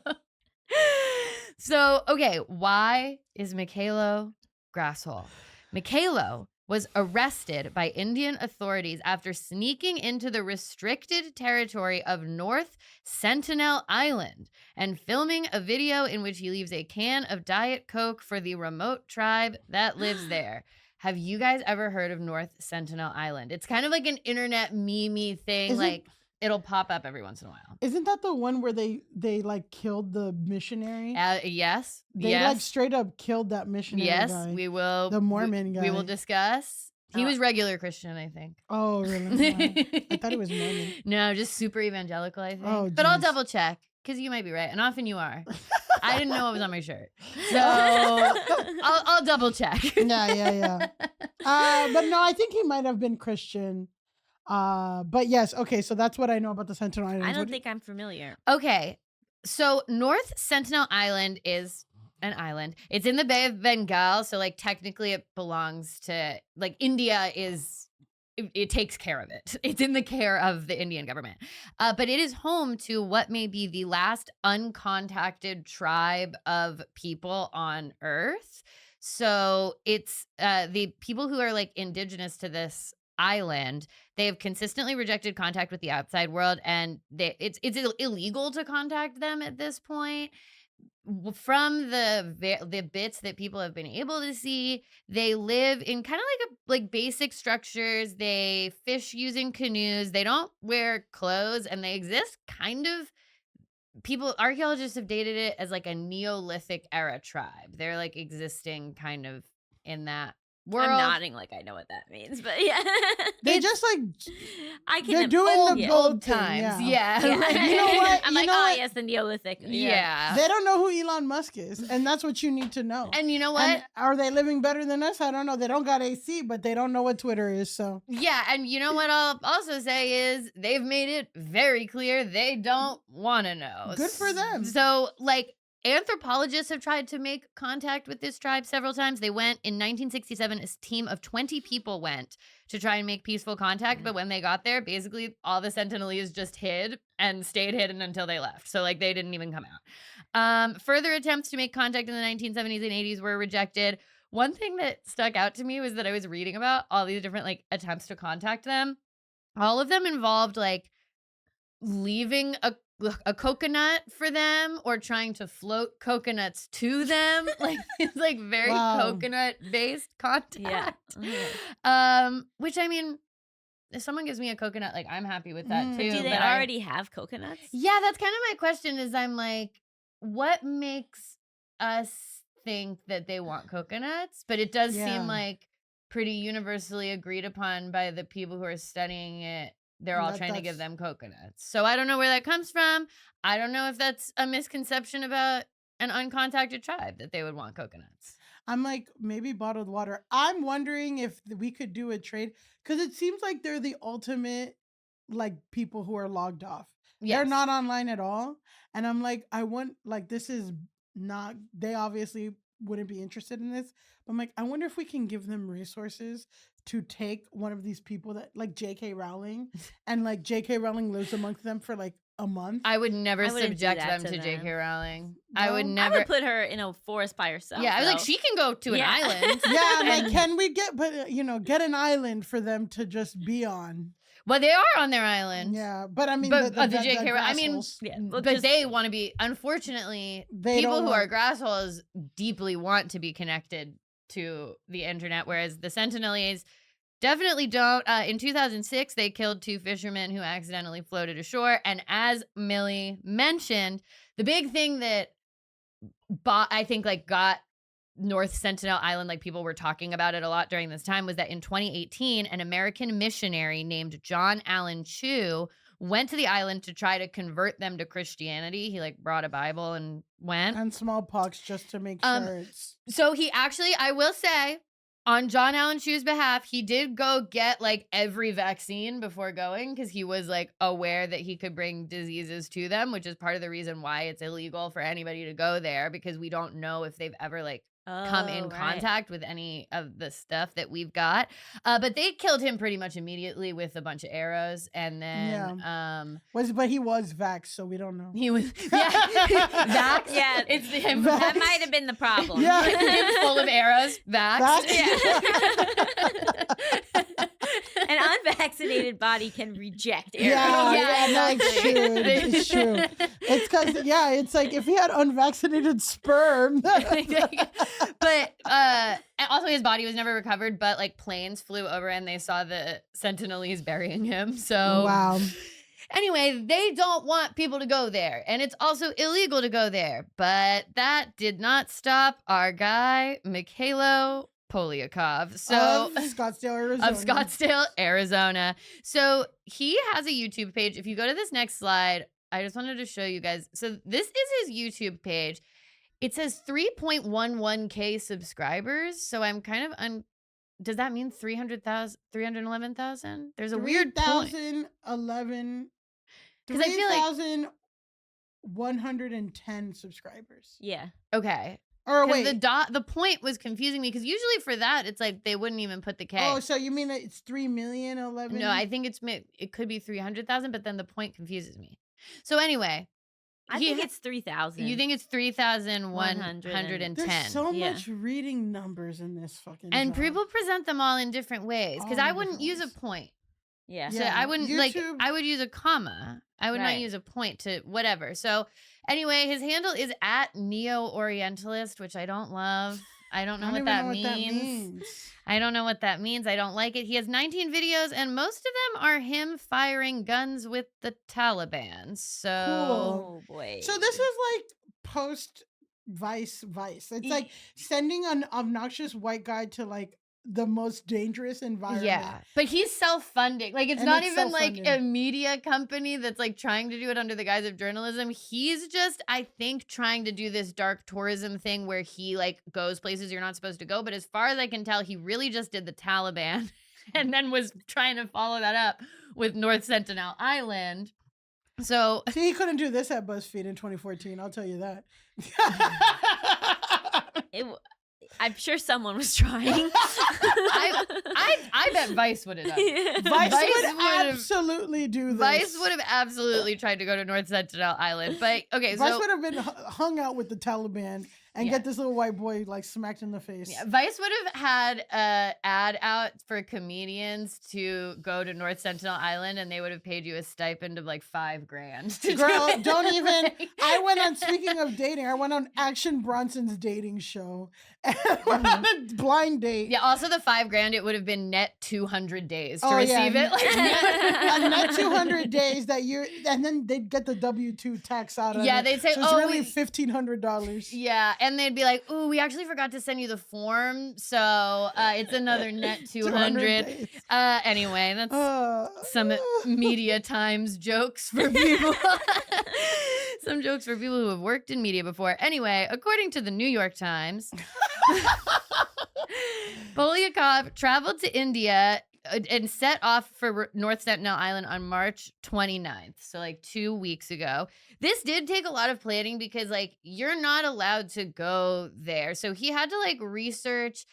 S3: So, okay, why is Michaela Grasshole? Michaela was arrested by Indian authorities after sneaking into the restricted territory of North Sentinel Island and filming a video in which he leaves a can of Diet Coke for the remote tribe that lives there. Have you guys ever heard of North Sentinel Island? It's kind of like an internet meme thing.
S2: Is it-
S3: Like it'll pop up every once in a while.
S2: Isn't that the one where they like killed the missionary?
S3: Yes.
S2: They
S3: yes.
S2: like straight up killed that missionary
S3: Yes,
S2: guy.
S3: we will.
S2: The Mormon
S3: We will
S2: guy.
S3: discuss. He
S4: Oh.
S3: was regular Christian, I think.
S2: Oh, really? Wow. I thought it was Mormon.
S3: No, just super evangelical, I think.
S2: Oh,
S3: but I'll
S2: geez.
S3: double check, because you might be right, and often you are. I didn't know what was on my shirt, so I'll double check.
S2: Yeah. But no, I think he might have been Christian. But yes, okay, so that's what I know about the Sentinel Islands.
S4: I
S2: What
S4: don't
S2: do
S4: think I'm familiar.
S3: Okay, So North Sentinel Island is an island. It's in the Bay of Bengal, so like technically it belongs to like India is it takes care of it. It's in the care of the Indian government. But it is home to what may be the last uncontacted tribe of people on Earth. So it's the people who are like indigenous to this island. They have consistently rejected contact with the outside world, and it's illegal to contact them at this point. From the bits that people have been able to see, they live in kind of like basic structures. They fish using canoes. They don't wear clothes, and they exist kind of. Archaeologists have dated it as like a Neolithic era tribe. They're like existing kind of in that world.
S4: I'm nodding like I know what that means, but yeah.
S2: They just like
S4: I can
S2: they're doing
S4: old,
S2: the
S4: yeah.
S2: gold
S3: Old
S2: thing,
S3: times,
S2: yeah.
S3: yeah.
S2: Like, you know what?
S4: I'm
S2: You
S4: like,
S2: know
S4: oh
S2: what?
S4: yes, the Neolithic.
S3: Yeah.
S2: They don't know who Elon Musk is, and that's what you need to know.
S3: And you know what?
S2: And are they living better than us? I don't know. They don't got AC, but they don't know what Twitter is. So
S3: Yeah, and you know what I'll also say is they've made it very clear they don't want to know.
S2: Good for them.
S3: So, like, anthropologists have tried to make contact with this tribe several times. They went in 1967, a team of 20 people went to try and make peaceful contact. But when they got there, basically all the Sentinelese just hid and stayed hidden until they left. So, like, they didn't even come out. Further attempts to make contact in the 1970s and 80s were rejected. One thing that stuck out to me was that I was reading about all these different like attempts to contact them. All of them involved like leaving a coconut for them or trying to float coconuts to them. Like it's like very coconut based contact. Which I mean, if someone gives me a coconut, like I'm happy with that too.
S4: Do they
S3: but
S4: already have coconuts?
S3: Yeah, that's kind of my question is I'm like, what makes us think that they want coconuts? But it does seem like pretty universally agreed upon by the people who are studying it. They're all trying to give them coconuts. So I don't know where that comes from. I don't know if that's a misconception about an uncontacted tribe that they would want coconuts.
S2: I'm like, maybe bottled water. I'm wondering if we could do a trade because it seems like they're the ultimate like people who are logged off.
S3: Yes.
S2: They're not online at all. And I'm like, this is not, they obviously wouldn't be interested in this. But I'm like, I wonder if we can give them resources to take one of these people that like J.K. Rowling and like J.K. Rowling lives amongst them for like a month.
S3: I would never
S4: wouldn't do
S3: subject
S4: that
S3: them
S4: to
S3: to J.K.
S4: them.
S3: Rowling.
S2: No?
S3: I would
S4: I
S3: never.
S4: would put her in a forest by herself.
S3: Yeah, I was like,
S4: though.
S3: she can go to an
S4: Yeah.
S3: island.
S2: Yeah, I'm like, can we get an island for them to just be on?
S3: Well, they are on their island.
S2: Yeah, but I mean,
S3: But
S2: the
S3: J.K. Rowling, I mean,
S2: Grassholes,
S4: Yeah, well,
S3: but
S4: just-
S3: they want to be, unfortunately,
S2: They
S3: people
S2: don't
S3: who
S2: want-
S3: are grassholes deeply want to be connected to the internet, whereas the Sentinelese definitely don't. In 2006, they killed 2 fishermen who accidentally floated ashore. And as Millie mentioned, the big thing that I think like got North Sentinel Island, like people were talking about it a lot during this time, was that in 2018, an American missionary named John Allen Chu went to the island to try to convert them to Christianity. He like brought a Bible and went.
S2: and smallpox just to make sure it's.
S3: So he actually, I will say, on John Allen Chu's behalf, he did go get like every vaccine before going because he was like aware that he could bring diseases to them, which is part of the reason why it's illegal for anybody to go there because we don't know if they've ever like come in contact with any of the stuff that we've got. But they killed him pretty much immediately with a bunch of arrows. And then
S2: But he was vaxxed, so we don't know.
S3: he was vax.
S4: Yeah,
S3: It's him.
S2: Vax.
S4: that might have been the problem.
S2: Yeah.
S3: Him full of arrows. Vax.
S4: Yeah. An unvaccinated body can reject arrows.
S2: No, it's true. It's because it's like if he had unvaccinated sperm.
S3: But and also his body was never recovered, but like planes flew over and they saw the Sentinelese burying him. So
S2: Wow.
S3: anyway, they don't want people to go there, and it's also illegal to go there. But that did not stop our guy Michaela Poliakov. So
S2: Of Scottsdale, Arizona.
S3: of Scottsdale, Arizona. So he has a YouTube page. If you go to this next slide, I just wanted to show you guys. So this is his YouTube page. It says 3.11K subscribers. So I'm kind of does that mean 311,000? There's a weird point.
S2: 3,011.
S3: 'Cause I feel like-
S2: 3,000 110 subscribers.
S4: Yeah.
S3: Okay.
S2: Or
S3: 'Cause
S2: wait.
S3: the point was confusing me because usually for that it's like they wouldn't even put the K.
S2: Oh, so you mean that it's 3 million, 11?
S3: No, I think it could be 300,000, but then the point confuses me. So anyway,
S4: I think it's 3,000.
S3: you think it's 3,110.
S2: There's so
S4: Yeah.
S2: much reading numbers in this fucking
S3: And
S2: job.
S3: people present them all in different ways because
S2: All
S3: I
S2: in
S3: wouldn't use a
S2: different
S3: point.
S4: Yeah.
S3: So
S2: Yeah,
S3: I wouldn't like
S2: YouTube-
S3: I would use a comma. I would not
S4: Right.
S3: use a point to whatever. So anyway, his handle is at Neo Orientalist, which I don't love. I don't know
S2: I
S3: what
S2: don't
S3: that
S2: even know what that
S3: means.
S2: means.
S3: I don't know what that means. I don't like it. He has 19 videos, and most of them are him firing guns with the Taliban. So
S4: Oh boy.
S2: So this is like post Vice. It's like sending an obnoxious white guy to like the most dangerous environment.
S3: yeah, but he's self-funding. Like it's
S2: And
S3: not
S2: it's
S3: even like a
S2: self-funding.
S3: media company that's like trying to do it under the guise of journalism. He's just, I think, trying to do this dark tourism thing where he like goes places you're not supposed to go. But as far as I can tell, he really just did the Taliban and then was trying to follow that up with North Sentinel Island. So
S2: See, he couldn't do this at BuzzFeed in 2014. I'll tell you that.
S4: I'm sure someone was trying.
S3: I bet Vice would have done it.
S2: Vice
S3: Vice
S2: would
S3: would've-
S2: absolutely do this.
S3: Vice would have absolutely tried to go to North Sentinel Island. But okay,
S2: Vice
S3: so
S2: would have been hung out with the Taliban and
S3: Yeah.
S2: get this little white boy like smacked in the face.
S3: yeah, Vice would have had a ad out for comedians to go to North Sentinel Island, and they would have paid you a stipend of like $5,000. to do
S2: Girl,
S3: it.
S2: don't even. I went on, speaking of dating, I went on Action Bronson's dating show. And went on a blind date.
S3: Yeah. Also, the $5,000 it would have been net 200 days to
S2: Oh, yeah,
S3: receive it. Like,
S2: And that 200 days that you're, and then they'd get the W-2 tax out of it.
S3: Yeah, they'd say,
S2: so it's
S3: "Oh,
S2: really
S3: we-
S2: $1,500.
S3: Yeah, and they'd be like, "Ooh, we actually forgot to send you the form, so it's another net 200."
S2: days.
S3: Anyway, that's some media times jokes for people. Some jokes for people who have worked in media before. Anyway, according to the New York Times, Polyakov traveled to India and set off for North Sentinel Island on March 29th. So like 2 weeks ago. This did take a lot of planning because like you're not allowed to go there. So he had to like research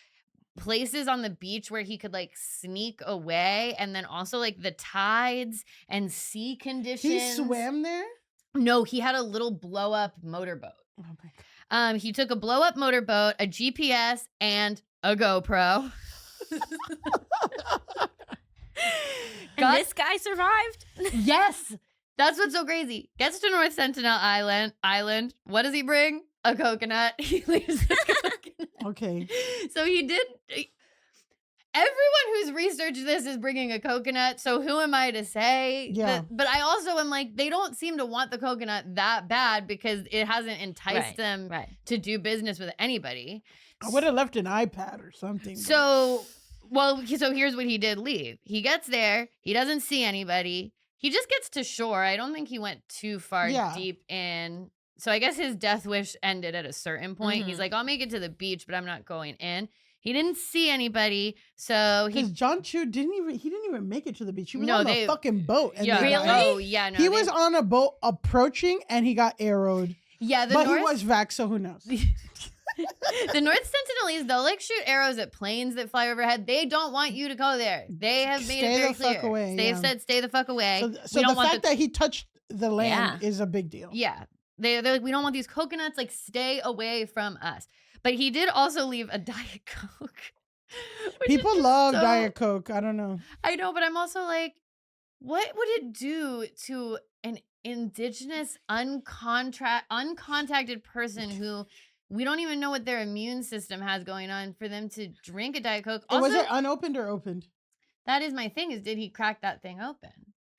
S3: places on the beach where he could like sneak away, and then also like the tides and sea conditions.
S2: He swam there?
S3: No, he had a little blow up motorboat.
S2: Oh my God.
S3: He took a blow up motorboat, a GPS, and a GoPro.
S4: And this guy survived?
S3: Yes, that's what's so crazy. Gets to North Sentinel Island. What does he bring? A coconut. He leaves the coconut.
S2: Okay.
S3: So he did. Everyone who's researched this is bringing a coconut. So who am I to say?
S2: Yeah.
S3: But I also am like, they don't seem to want the coconut that bad because it hasn't enticed them to do business with anybody.
S2: I would have left an iPad or something. but-
S3: So, so here's what he did leave. He gets there. He doesn't see anybody. He just gets to shore. I don't think he went too far
S2: Yeah.
S3: deep in. So I guess his death wish ended at a certain point. He's like, I'll make it to the beach, but I'm not going in. He didn't see anybody, so
S2: Because John Chu didn't even make it to the beach. He was
S3: No,
S2: on
S3: they-
S2: a fucking boat. And
S3: yeah,
S2: they got
S3: Oh
S2: hit.
S3: yeah, no.
S2: He was on a boat approaching and he got arrowed.
S3: Yeah,
S2: But he was vaxxed, so who knows?
S3: The North Sentinelese, they'll like shoot arrows at planes that fly overhead. They don't want you to go there. They have made
S2: Stay
S3: it very
S2: the fuck
S3: clear.
S2: away,
S3: They've
S2: yeah.
S3: said, "Stay the fuck away."
S2: So the fact that he touched the land is a big deal.
S3: Yeah. They're like, we don't want these coconuts. Like, stay away from us. But he did also leave a Diet Coke. which is
S2: People
S3: just
S2: love
S3: so-
S2: Diet Coke. I don't know.
S3: I know, but I'm also like, what would it do to an indigenous, uncontacted person who we don't even know what their immune system has going on for them to drink a Diet Coke? Also,
S2: Was it unopened or opened?
S3: that is my thing, is did he crack that thing open?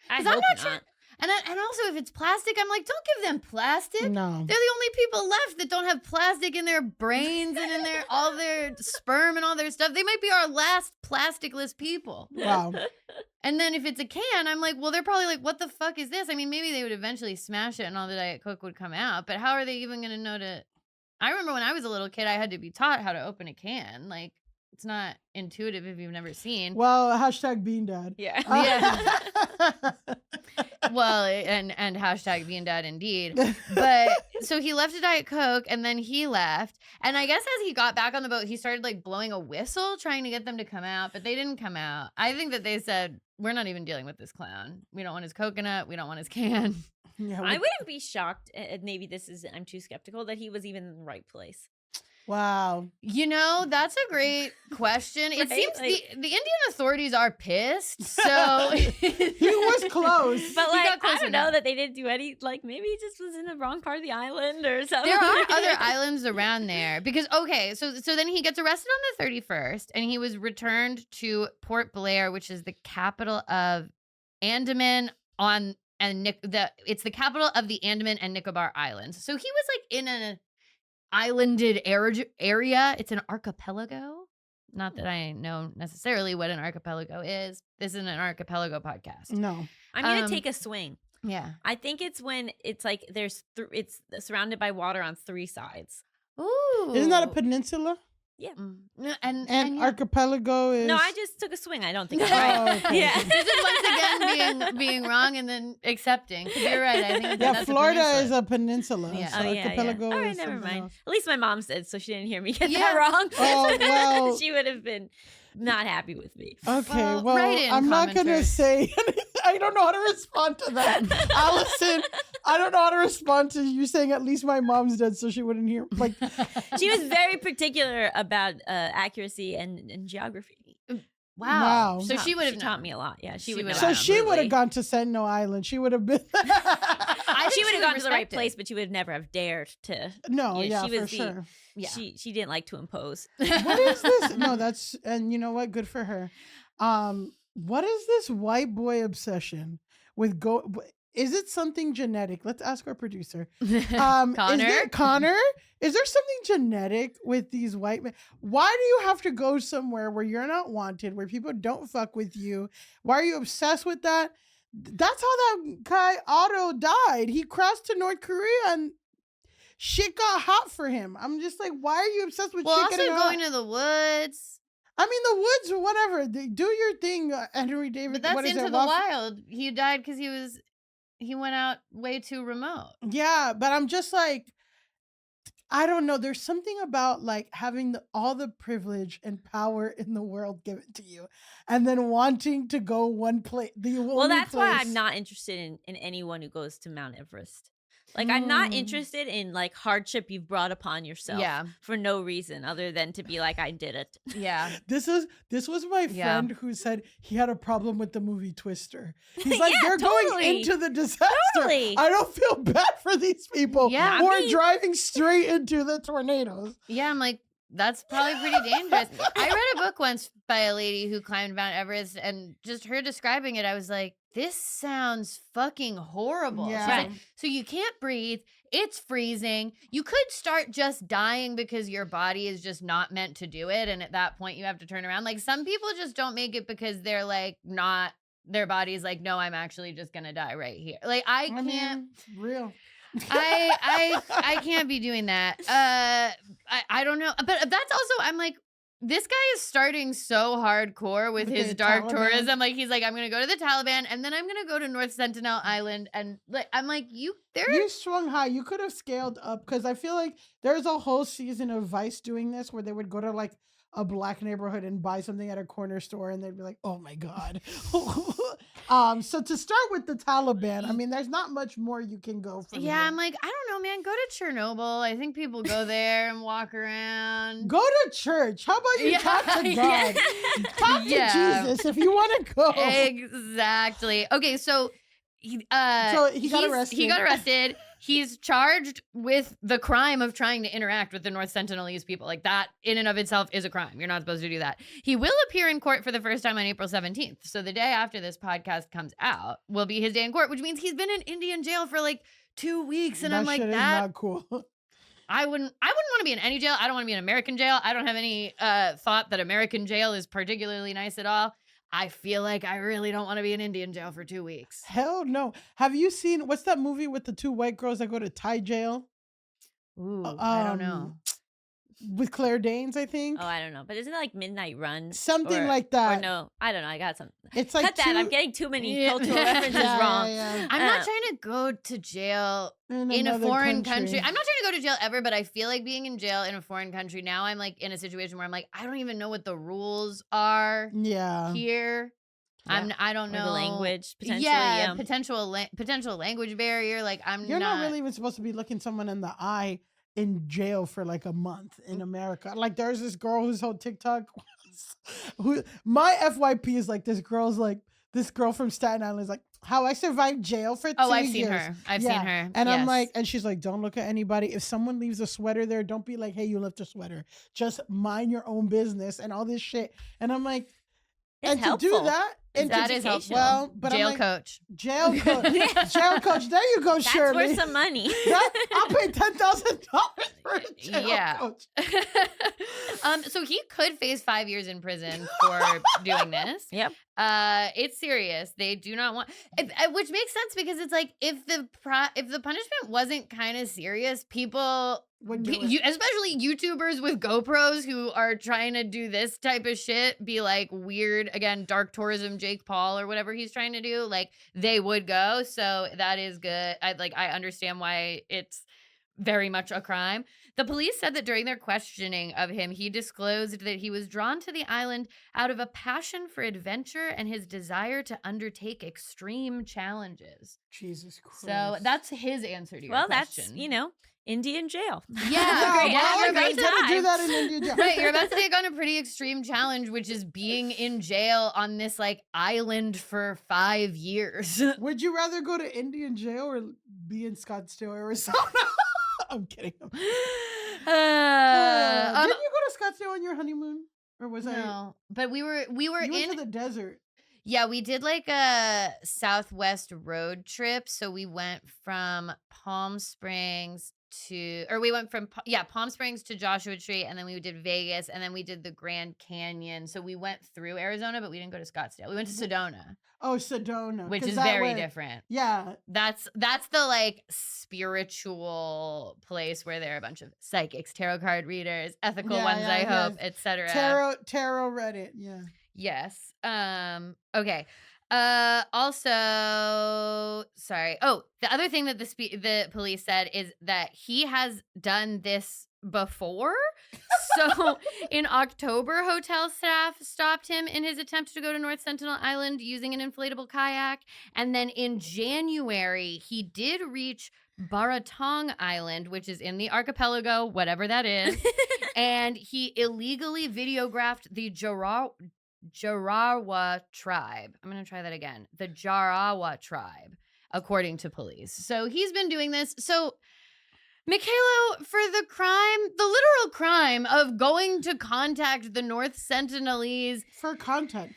S4: I
S3: 'Cause
S4: hope
S3: I'm not
S4: not.
S3: sure. And also, if it's plastic, I'm like, don't give them plastic.
S2: No.
S3: They're the only people left that don't have plastic in their brains and in their all their sperm and all their stuff. They might be our last plasticless people.
S2: Wow.
S3: And then if it's a can, I'm like, well, they're probably like, what the fuck is this? I mean, maybe they would eventually smash it and all the Diet Coke would come out, but how are they even going to know to? I remember when I was a little kid, I had to be taught how to open a can. Like, it's not intuitive if you've never seen.
S2: Well, hashtag Bean Dad.
S4: Yeah.
S3: Yeah. Well, and hashtag being dad indeed. But so he left a Diet Coke and then he left. And I guess as he got back on the boat, he started like blowing a whistle, trying to get them to come out, but they didn't come out. I think that they said, we're not even dealing with this clown. We don't want his coconut. We don't want his can.
S2: Yeah,
S4: I wouldn't be shocked. Maybe I'm too skeptical that he was even in the right place.
S2: wow.
S3: You know, that's a great question. It
S4: Right?
S3: seems
S4: Like-
S3: the Indian authorities are pissed. So
S2: He was close.
S4: But
S3: He
S4: like,
S3: got close
S4: I don't know
S3: enough.
S4: that they didn't do any. Like, maybe he just was in the wrong part of the island or something.
S3: there are other islands around there because so then he gets arrested on the 31st and he was returned to Port Blair, which is the capital of Andaman it's the capital of the Andaman and Nicobar Islands. So he was like in an islanded area. It's an archipelago. Not that I know necessarily what an archipelago is. This isn't an archipelago podcast.
S2: No.
S4: I'm gonna
S3: Um,
S4: take a swing.
S3: Yeah.
S4: I think it's when it's like it's surrounded by water on 3 sides.
S3: Ooh.
S2: Isn't that a peninsula?
S3: No, and yeah.
S2: archipelago is.
S4: No, I just took a swing. I don't think I'm
S2: Oh,
S4: right.
S2: okay.
S4: Yeah.
S3: This is once again being wrong and then accepting. 'Cause you're right. I think
S2: Yeah,
S3: that's
S2: Florida
S3: a
S2: is a peninsula.
S3: Yeah.
S2: So
S4: Oh, yeah,
S2: archipelago
S4: All right,
S2: is
S4: never
S2: something
S4: mind.
S2: else.
S4: At least my mom said, so she didn't hear me get
S3: Yeah.
S4: that wrong.
S2: Oh, well.
S4: She would have been not happy with me.
S2: Okay,
S3: Well,
S2: well,
S3: write in
S2: I'm not going to
S3: commenters.
S2: say I don't know how to respond to that. Allison, I don't know how to respond to you saying at least my mom's dead so she wouldn't hear. Like,
S4: She was very particular about accuracy and geography.
S3: Wow.
S2: Wow.
S3: So she would have
S4: taught me a lot. Yeah, she
S3: She
S4: would know.
S3: would've
S2: so
S3: known.
S2: she would
S4: absolutely.
S2: have gone to Sentinel Island. She would have been.
S3: I think
S4: She would have gone to the right
S3: respect it.
S4: place, but she would never have dared to.
S2: No,
S4: Yeah,
S2: yeah,
S4: she
S2: for
S4: was the-
S2: sure.
S3: Yeah.
S4: She didn't like to impose.
S2: What is this? No, that's, and you know what? Good for her. What is this white boy obsession with is it something genetic? Let's ask our producer. Connor? Is there something genetic with these white men? Why do you have to go somewhere where you're not wanted, where people don't fuck with you? Why are you obsessed with that? That's how that guy Otto died. He crossed to North Korea and shit got hot for him. I'm just like, why are you obsessed with
S3: Well,
S2: shit
S3: also
S2: getting hot?
S3: going to the woods.
S2: I mean, the woods, whatever. Do your thing, Henry David.
S3: But that's
S2: what is
S3: into
S2: it?
S3: the wild. He died because he went out way too remote.
S2: Yeah, but I'm just like, I don't know. There's something about like having all the privilege and power in the world given to you, and then wanting to go one place.
S4: Well, that's why I'm not interested in anyone who goes to Mount Everest. Like, I'm not interested in like hardship you've brought upon yourself
S3: Yeah.
S4: for no reason other than to be like, I did it.
S3: Yeah.
S2: This was my
S3: Yeah.
S2: friend who said he had a problem with the movie Twister. He's like,
S4: Yeah,
S2: they're going
S4: totally.
S2: into the disaster.
S4: Totally.
S2: I don't feel bad for these people
S3: Yeah.
S2: who
S4: Not
S2: are
S4: me.
S2: driving straight into the tornadoes.
S3: Yeah, I'm like, that's probably pretty dangerous. I read a book once by a lady who climbed Mount Everest, and just her describing it, I was like, this sounds fucking horrible. She's
S2: Yeah.
S3: like, so you can't breathe. It's freezing. You could start just dying because your body is just not meant to do it. And at that point, you have to turn around. Like, some people just don't make it because they're like, not, their body's like, no, I'm actually just going to die right here. Like, I can't.
S2: mean, real.
S3: I can't be doing that. I don't know. But that's also, I'm like, this guy is starting so hardcore with
S2: With
S3: his
S2: the
S3: dark
S2: Taliban.
S3: tourism. Like, he's like, I'm gonna go to the Taliban and then I'm gonna go to North Sentinel Island. And like, I'm like, you
S2: swung high. You could have scaled up because I feel like there's a whole season of Vice doing this where they would go to like a black neighborhood and buy something at a corner store and they'd be like, oh my God. So to start with the Taliban, I mean, there's not much more you can go from
S3: yeah,
S2: here.
S3: I'm like, I don't know, man. Go to Chernobyl. I think people go there and walk around.
S2: Go to church. How about you talk to God? Talk to Jesus if you want to go.
S3: Exactly. Okay, so he
S2: got
S3: He
S2: arrested.
S3: got arrested. He's charged with the crime of trying to interact with the North Sentinelese people. Like, that in and of itself is a crime. You're not supposed to do that. He will appear in court for the first time on April 17th. So the day after this podcast comes out will be his day in court, which means he's been in Indian jail for like 2 weeks. And I'm like,
S2: shit is
S3: that
S2: not cool.
S3: I wouldn't want to be in any jail. I don't want to be in American jail. I don't have any thought that American jail is particularly nice at all. I feel like I really don't want to be in Indian jail for 2 weeks.
S2: Hell no. Have you seen, what's that movie with the two white girls that go to Thai jail?
S3: Ooh, I don't know.
S2: with Claire Danes, I think.
S4: Oh, I don't know. But isn't it like Midnight Run?
S2: Something like that.
S4: Or no, I don't know. I got something.
S2: It's like
S4: Cut that. I'm getting too many cultural references
S2: Yeah,
S4: wrong.
S2: yeah.
S3: I'm not trying to go to jail in a
S2: another
S3: foreign country. I'm not trying to go to jail ever, but I feel like being in jail in a foreign country now, I'm like in a situation where I'm like, I don't even know what the rules are
S2: Yeah.
S3: here.
S4: Yeah.
S3: I don't
S4: Or
S3: know
S4: the language, potentially.
S3: Yeah, potential language barrier. Like
S2: You're not really even supposed to be looking someone in the eye in jail for like a month in America. Like there's this girl whose whole TikTok who my FYP is like this girl from Staten Island is like how I survived jail for 2 years.
S3: Oh, I've seen her. I've seen her.
S2: And I'm
S3: Yes.
S2: like, and she's like, don't look at anybody. If someone leaves a sweater there, don't be like, hey, you left a sweater. Just mind your own business and all this shit. And I'm like,
S4: It's
S2: and
S4: helpful.
S2: to do that, and
S3: That
S2: to,
S3: is helpful.
S2: well, but
S3: Jail
S2: I'm like,
S3: coach.
S2: jail coach, jail coach. There you go,
S4: That's
S2: Shirley.
S4: worth some money.
S2: I'll pay $10,000 for a jail
S3: Yeah.
S2: coach.
S3: So he could face 5 years in prison for doing this.
S4: Yep.
S3: It's serious. They do not want, which makes sense because it's like if the punishment wasn't kind of serious, people
S2: Would do it.
S3: especially YouTubers with GoPros who are trying to do this type of shit, be like weird again, dark tourism, Jake Paul or whatever he's trying to do. Like they would go. So that is good. I understand why it's very much a crime. The police said that during their questioning of him, he disclosed that he was drawn to the island out of a passion for adventure and his desire to undertake extreme challenges.
S2: Jesus Christ.
S3: So that's his answer to your
S4: Well,
S3: question.
S4: that's, Indian jail.
S3: Yeah,
S4: Great.
S2: well,
S4: Have a
S2: I'm
S4: great
S2: gonna do
S4: time.
S2: that in India jail.
S3: Right, you're about to take on a pretty extreme challenge, which is being in jail on this like island for 5 years.
S2: Would you rather go to Indian jail or be in Scottsdale, Arizona? I'm kidding. Didn't you go to Scottsdale on your honeymoon, or was I?
S3: No, but we were
S2: You went
S3: in
S2: to the desert.
S3: Yeah, we did like a Southwest road trip. So we went from Palm Springs Palm Springs to Joshua Tree, and then we did Vegas, and then we did the Grand Canyon. So we went through Arizona, but we didn't go to Scottsdale. We went to Sedona,
S2: Oh, Sedona,
S3: which
S2: 'cause
S3: is
S2: that
S3: very
S2: way-
S3: different.
S2: Yeah,
S3: That's the like spiritual place where there are a bunch of psychics, tarot card readers, ethical
S2: Yeah,
S3: ones,
S2: yeah,
S3: I
S2: yeah.
S3: hope, etc.
S2: tarot Reddit. Yeah.
S3: Yes. Okay. Also, sorry. Oh, the other thing that the police said is that he has done this before. So in October, hotel staff stopped him in his attempt to go to North Sentinel Island using an inflatable kayak. And then in January, he did reach Baratong Island, which is in the archipelago, whatever that is. And he illegally videographed the Jarawa tribe. I'm going to try that again. The Jarawa tribe, according to police. So he's been doing this. So Michaela, for the literal crime of going to contact the North Sentinelese
S2: For content.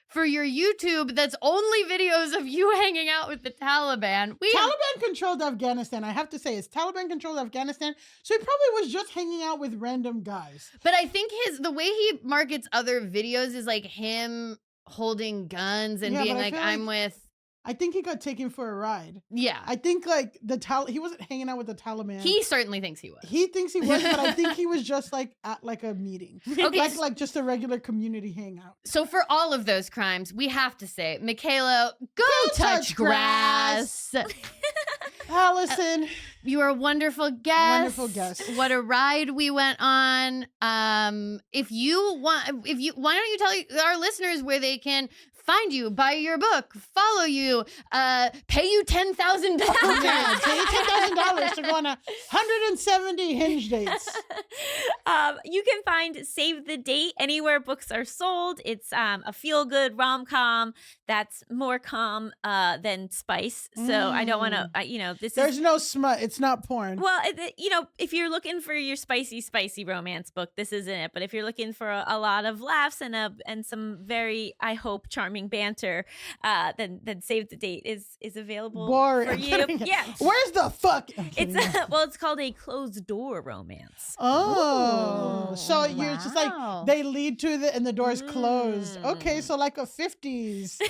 S3: for your YouTube that's only videos of you hanging out with the Taliban.
S2: Taliban controlled Afghanistan. I have to say, it's Taliban controlled Afghanistan. So he probably was just hanging out with random guys.
S3: But I think the way he markets other videos is like him holding guns and
S2: Yeah,
S3: being
S2: but I
S3: like,
S2: feel
S3: I'm
S2: like-
S3: with,
S2: I think he got taken for a ride.
S3: yeah.
S2: I think like he wasn't hanging out with the Taliban.
S3: He certainly thinks he was.
S2: He thinks he was, but I think he was just like at like a meeting.
S3: Okay.
S2: Like just a regular community hangout.
S3: So for all of those crimes, we have to say, Michaela, go touch grass.
S2: Allison.
S3: You are a wonderful guest.
S2: Wonderful guest.
S3: What a ride we went on. Why don't you tell our listeners where they can find you, buy your book, follow you, pay you $10,000.
S2: Yeah, pay $10,000 to go on 170 hinge dates.
S4: You can find Save the Date anywhere books are sold. It's a feel-good rom-com that's more calm than spice. So I don't want to,
S2: There's no smut. It's not porn.
S4: Well, if you're looking for your spicy romance book, this isn't it. But if you're looking for a lot of laughs and some very, I hope, charming banter, then Save the Date is available
S2: Boring.
S4: for you. Yeah.
S2: Where's the fuck?
S4: It's it's called a closed door romance.
S2: Oh, so you're just like
S3: wow.
S2: they lead to and the door's closed. Okay, so like a 50s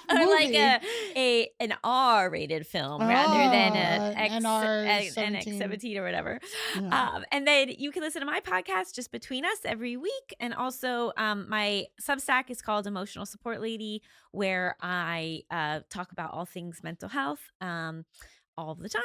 S4: Or like
S2: movie.
S4: an R-rated film rather than an
S2: an R
S4: NX17 or whatever.
S2: Yeah.
S4: And then you can listen to my podcast, Just Between Us, every week. And also my Substack is called Emotional Support Lady, where I talk about all things mental health all the time.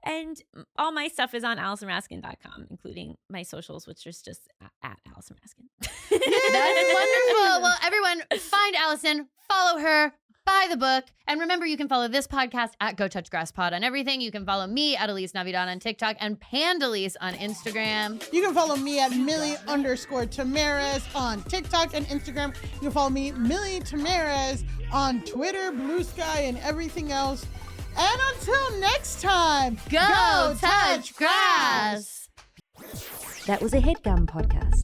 S4: And all my stuff is on AllisonRaskin.com, including my socials, which is just at Allison Raskin.
S3: That's wonderful. Well, everyone, find Allison, follow her, buy the book, and remember, you can follow this podcast at Go Touch Grass Pod on everything. You can follow me at Elise Navidad on TikTok and Pandalise on Instagram.
S2: You can follow me at Millie_Tamares on TikTok and Instagram. You can follow me, Millie Tamares, on Twitter, Blue Sky, and everything else. And until next time,
S3: Go touch grass.
S1: That was a HeadGum podcast.